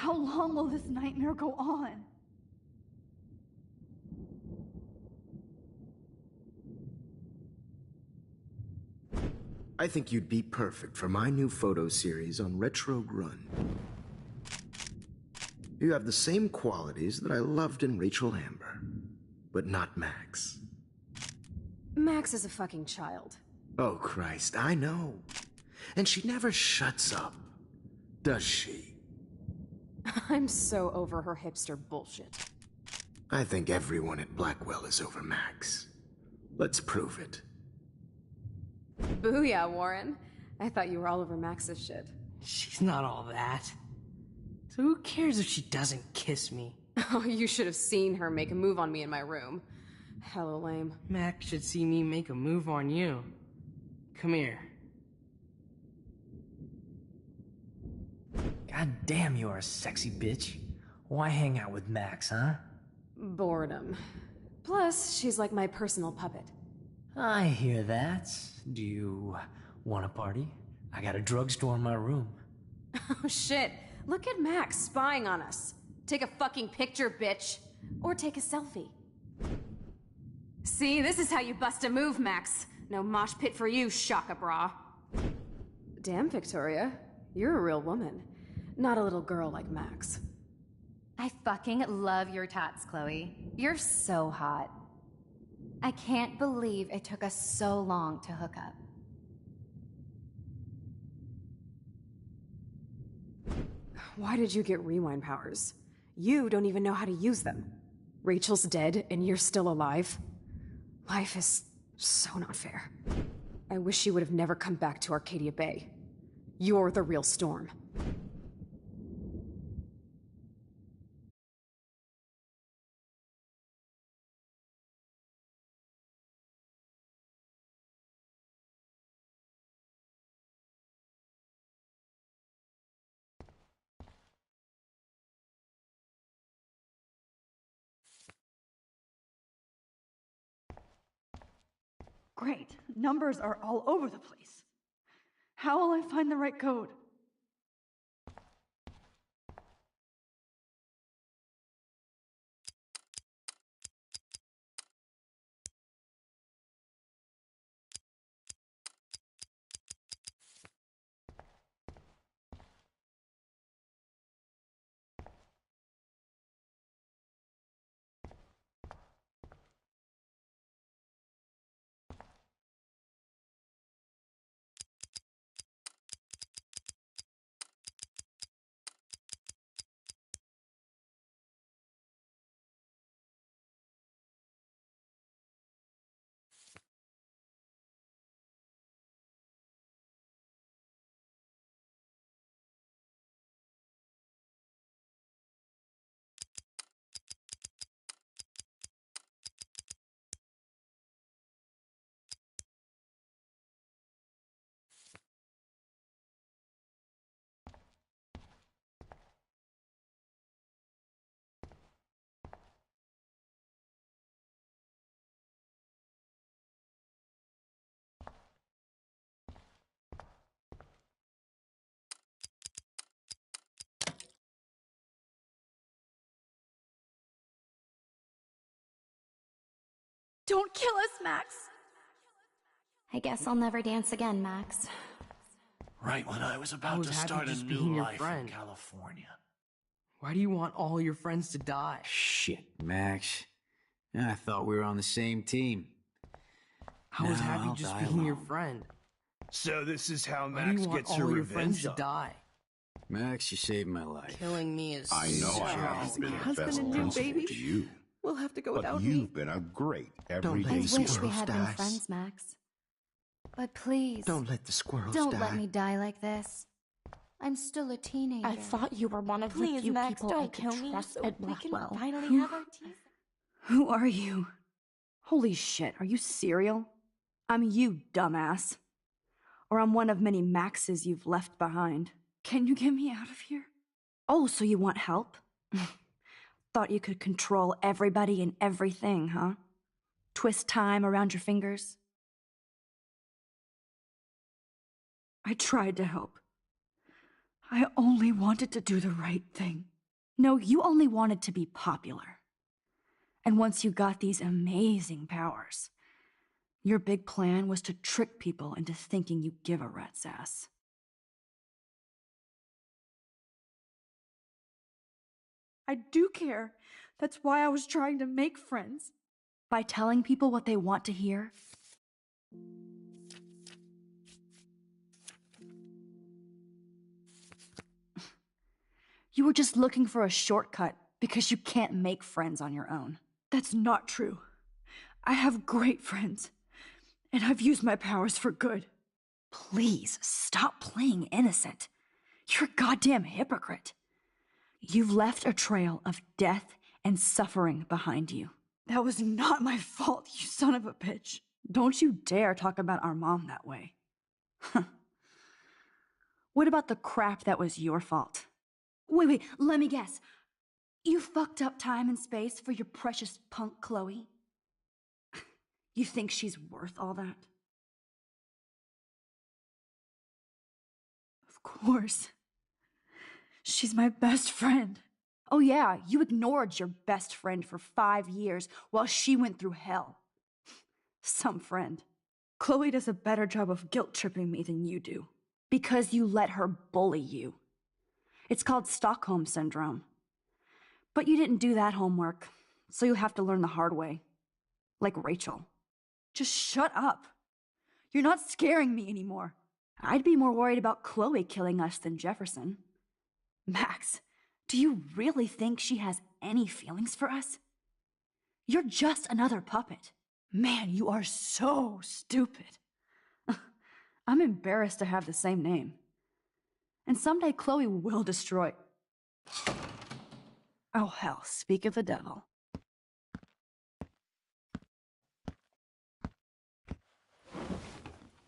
How long will this nightmare go on? I think you'd be perfect for my new photo series on retro grunge. You have the same qualities that I loved in Rachel Amber, but not Max. Max is a fucking child. Oh, Christ, I know. And she never shuts up, does she? I'm so over her hipster bullshit. I think everyone at Blackwell is over Max. Let's prove it. Booyah, Warren. I thought you were all over Max's shit. She's not all that. So who cares if she doesn't kiss me? Oh, you should have seen her make a move on me in my room. Hella lame. Max should see me make a move on you. Come here. God damn, you are a sexy bitch. Why hang out with Max, huh? Boredom. Plus, she's like my personal puppet. I hear that. Do you want a party? I got a drugstore in my room. Oh shit, look at Max spying on us. Take a fucking picture, bitch. Or take a selfie. See, this is how you bust a move, Max. No mosh pit for you, Shaka Bra. Damn, Victoria. You're a real woman. Not a little girl like Max. I fucking love your tats, Chloe. You're so hot. I can't believe it took us so long to hook up. Why did you get rewind powers? You don't even know how to use them. Rachel's dead and you're still alive. Life is so not fair. I wish she would have never come back to Arcadia Bay. You're the real Storm. Great. Numbers are all over the place. How will I find the right code? Don't kill us, Max! I guess I'll never dance again, Max. Right when I was about to start a new life in California. Why do you want all your friends to die? Shit, Max. I thought we were on the same team. I was Now happy I'll just die being your alone. friend. So this is how Why do Max you want gets her all your friends revenge to on die? Max, you saved my life. Killing me is I know so I haven't been the husband best and new principal baby. to you, We'll have to go but without you've me. been a great Don't everyday let I the wish we squirrels had been die. friends, Max. But please, Don't let the squirrels don't die. let me die like this. I'm still a teenager. I thought you were one of the Please, few Max, people I don't could kill me trust so at we can Blackwell. finally have our teeth. Who are you? Holy shit, are you cereal? I'm you, dumbass. Or I'm one of many Maxes you've left behind. Can you get me out of here? Oh, so you want help? Thought you could control everybody and everything, huh? Twist time around your fingers? I tried to help. I only wanted to do the right thing. No, you only wanted to be popular. And once you got these amazing powers, your big plan was to trick people into thinking you give a rat's ass. I do care. That's why I was trying to make friends. By telling people what they want to hear. You were just looking for a shortcut because you can't make friends on your own. That's not true. I have great friends, and I've used my powers for good. Please, stop playing innocent. You're a goddamn hypocrite. You've left a trail of death and suffering behind you. That was not my fault, you son of a bitch. Don't you dare talk about our mom that way. What about the crap that was your fault? Wait, let me guess. You fucked up time and space for your precious punk Chloe? You think she's worth all that? Of course. She's my best friend. Oh yeah, you ignored your best friend for 5 years while she went through hell. Some friend. Chloe does a better job of guilt-tripping me than you do. Because you let her bully you. It's called Stockholm Syndrome. But you didn't do that homework, so you'll have to learn the hard way. Like Rachel. Just shut up. You're not scaring me anymore. I'd be more worried about Chloe killing us than Jefferson. Max, do you really think she has any feelings for us? You're just another puppet. Man, you are so stupid. I'm embarrassed to have the same name. And someday Chloe will destroy... Oh hell, speak of the devil.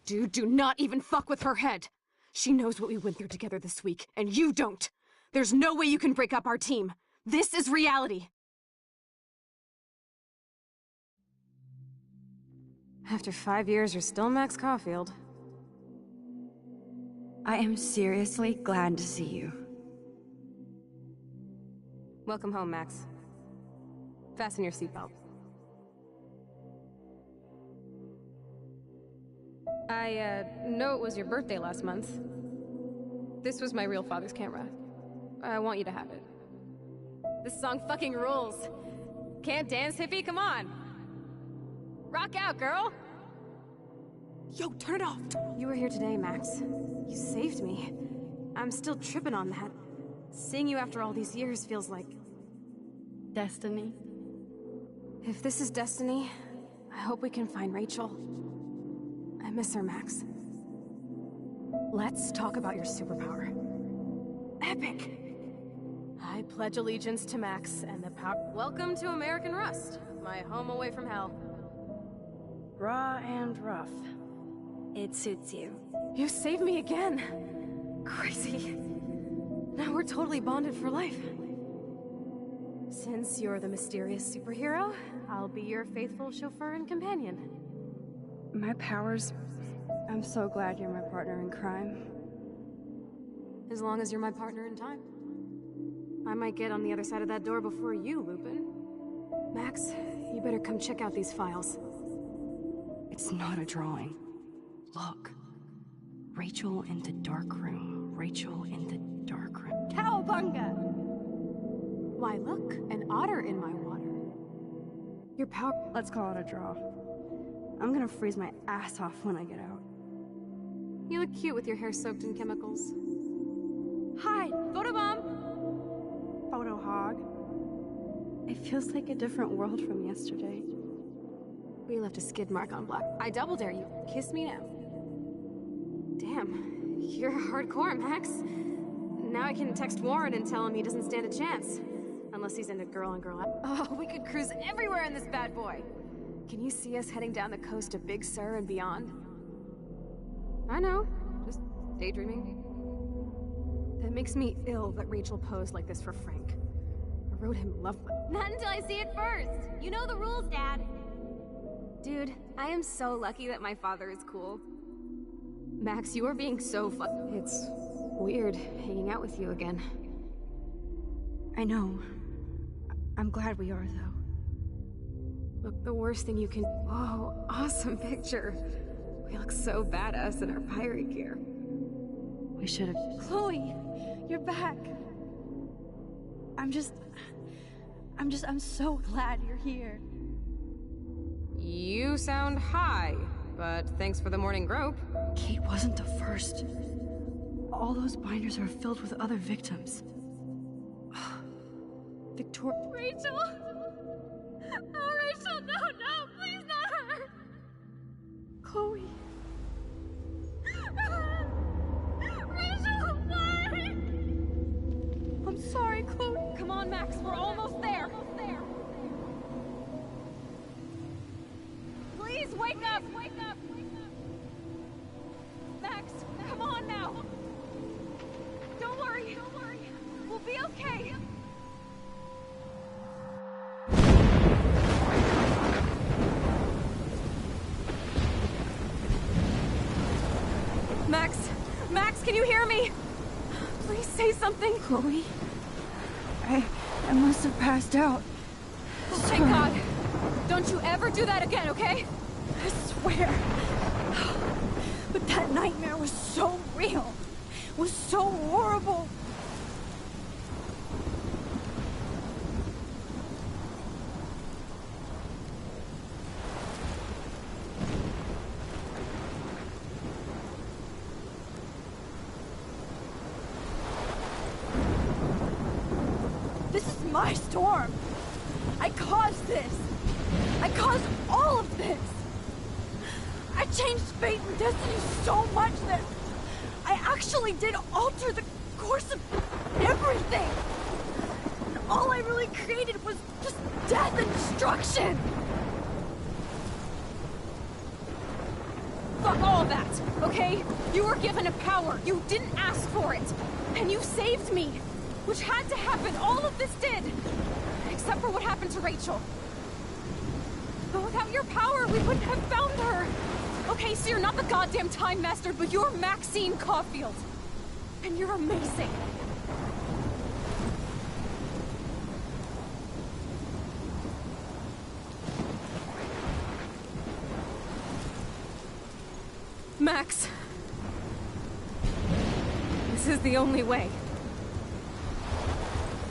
Dude, do not even fuck with her head. She knows what we went through together this week, and you don't. There's no way you can break up our team. This is reality. After 5 years, you're still Max Caulfield. I am seriously glad to see you. Welcome home, Max. Fasten your seatbelt. I know it was your birthday last month. This was my real father's camera. I want you to have it. This song fucking rules. Can't dance, hippie? Come on. Rock out, girl. Yo, turn it off. You were here today, Max. You saved me. I'm still tripping on that. Seeing you after all these years feels like... destiny. If this is destiny, I hope we can find Rachel. I miss her, Max. Let's talk about your superpower. Epic! I pledge allegiance to Max and the power... Welcome to American Rust, my home away from hell. Raw and rough. It suits you. You saved me again! Crazy. Now we're totally bonded for life. Since you're the mysterious superhero, I'll be your faithful chauffeur and companion. My powers... I'm so glad you're my partner in crime. As long as you're my partner in time. I might get on the other side of that door before you, Lupin. Max, you better come check out these files. It's not a drawing. Look. Rachel in the dark room. Rachel in the dark room. Cowabunga! Why look, an otter in my water. Your power... Let's call it a draw. I'm gonna freeze my ass off when I get out. You look cute with your hair soaked in chemicals. Hide! Photobomb! Photo hog. It feels like a different world from yesterday. We left a skid mark on black. I double dare you. Kiss me now. Damn, you're hardcore, Max. Now I can text Warren and tell him he doesn't stand a chance. Unless he's into girl on girl out. Oh, we could cruise everywhere in this bad boy. Can you see us heading down the coast of Big Sur and beyond? I know, just daydreaming. That makes me ill that Rachel posed like this for Frank. I wrote him love letter. Not until I see it first. You know the rules, Dad. Dude, I am so lucky that my father is cool. Max, you are being so It's weird hanging out with you again. I know. I'm glad we are, though. Look, the worst thing you can... Oh, awesome picture. We look so badass in our pirate gear. We should have... Chloe, you're back. I'm so glad you're here. You sound high, but thanks for the morning grope. Kate wasn't the first. All those binders are filled with other victims. Victoria... Rachel! Oh, Rachel, no, please not her! Chloe... Rachel, why? I'm sorry, Chloe. Come on, Max, we're almost there. Please wake up! Max, come on now. Don't worry. We'll be okay. Max, can you hear me? Please say something. Chloe? I must have passed out. Oh, thank God. Don't you ever do that again, okay? I swear. But that nightmare was so real. Was so horrible. This is my storm. I caused this. I caused all of this. I changed fate and destiny so much that I actually did alter the course of everything. And all I really created was just death and destruction. Fuck all that, okay? You were given a power. You didn't ask for it. And you saved me. Which had to happen. All of this did. Except for what happened to Rachel. But without your power, we wouldn't have found her. Okay, so you're not the goddamn Time Master, but you're Maxine Caulfield. And you're amazing. Max. This is the only way.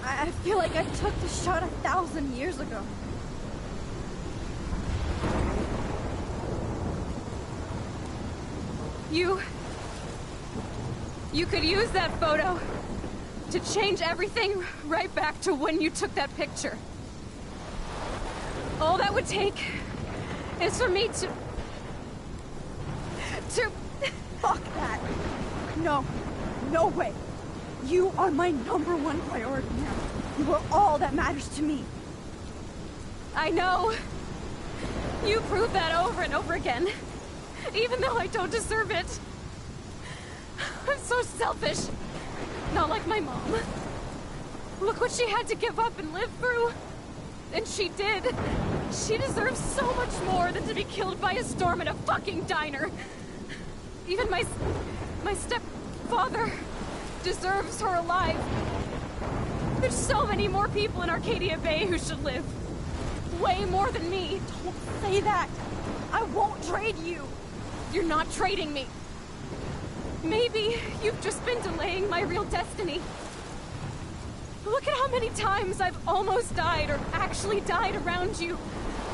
I feel like I took the shot 1,000 years ago. You could use that photo to change everything right back to when you took that picture. All that would take is for me to... Fuck that. No way. You are my #1 priority now. You are all that matters to me. I know. You proved that over and over again. Even though I don't deserve it. I'm so selfish. Not like my mom. Look what she had to give up and live through. And she did. She deserves so much more than to be killed by a storm in a fucking diner. Even my stepfather deserves her alive. There's so many more people in Arcadia Bay who should live. Way more than me. Don't say that. I won't trade you. You're not trading me. Maybe you've just been delaying my real destiny. Look at how many times I've almost died or actually died around you.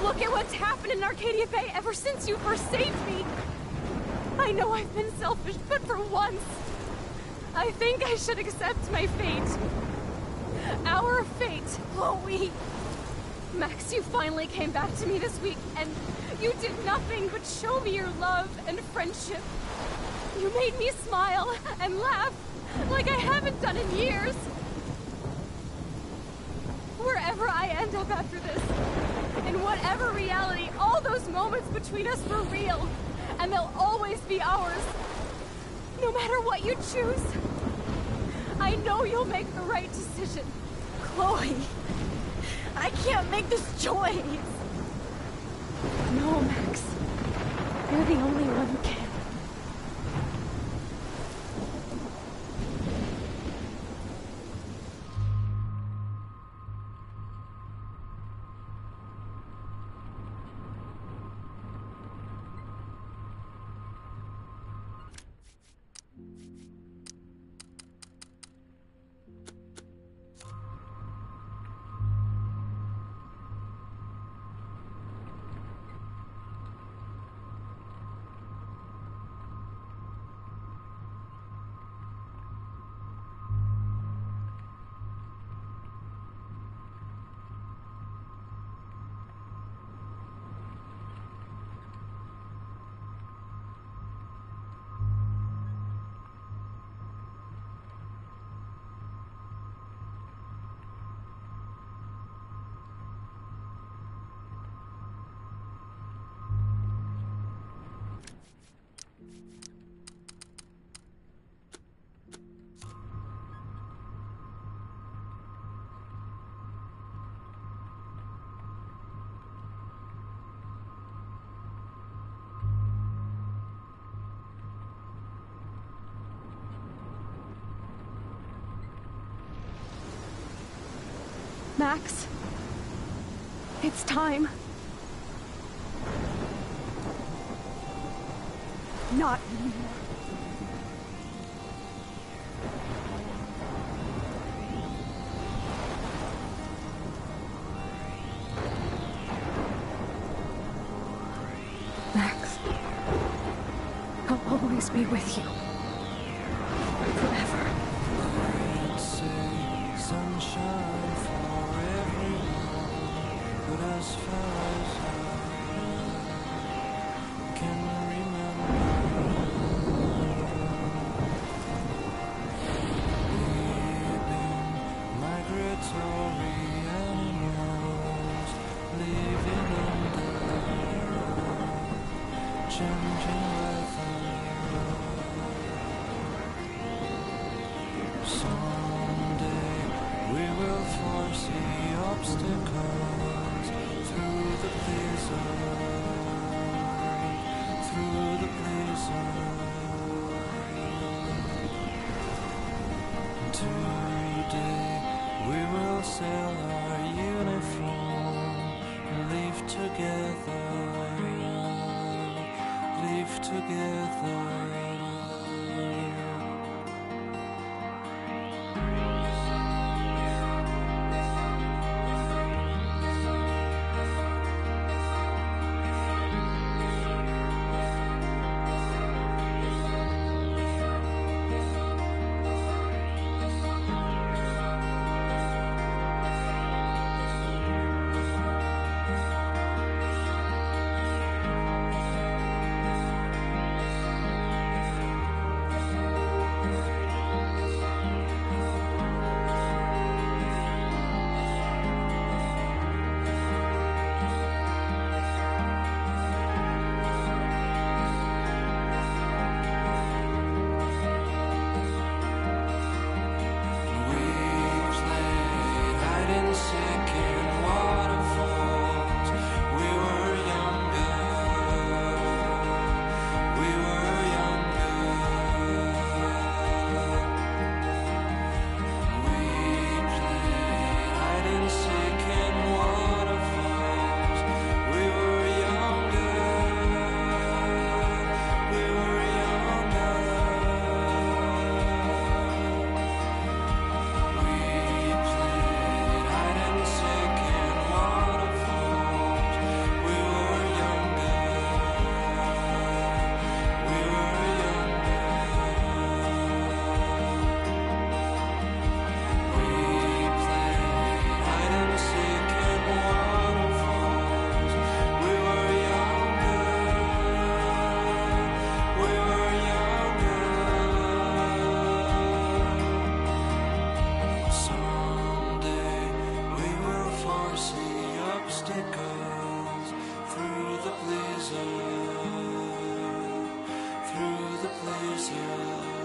Look at what's happened in Arcadia Bay ever since you first saved me. I know I've been selfish, but for once, I think I should accept my fate. Our fate. Chloe! Max, you finally came back to me this week, and you did nothing but show me your love and friendship. You made me smile and laugh like I haven't done in years. Wherever I end up after this, in whatever reality, all those moments between us were real, and they'll always be ours. No matter what you choose, I know you'll make the right decision. Chloe, I can't make this choice. No, Max. You're the only one who can. Max. It's time. Not anymore. Max, I'll always be with you. Forever. Sunshine for everyone, but as far as I can remember, we've been migratory animals living under changing weather. Someday we will foresee obstacles through the blizzard, through the blizzard. Today we will sell our uniform and live together, live together. Obstacles through the blizzard, through the blizzard.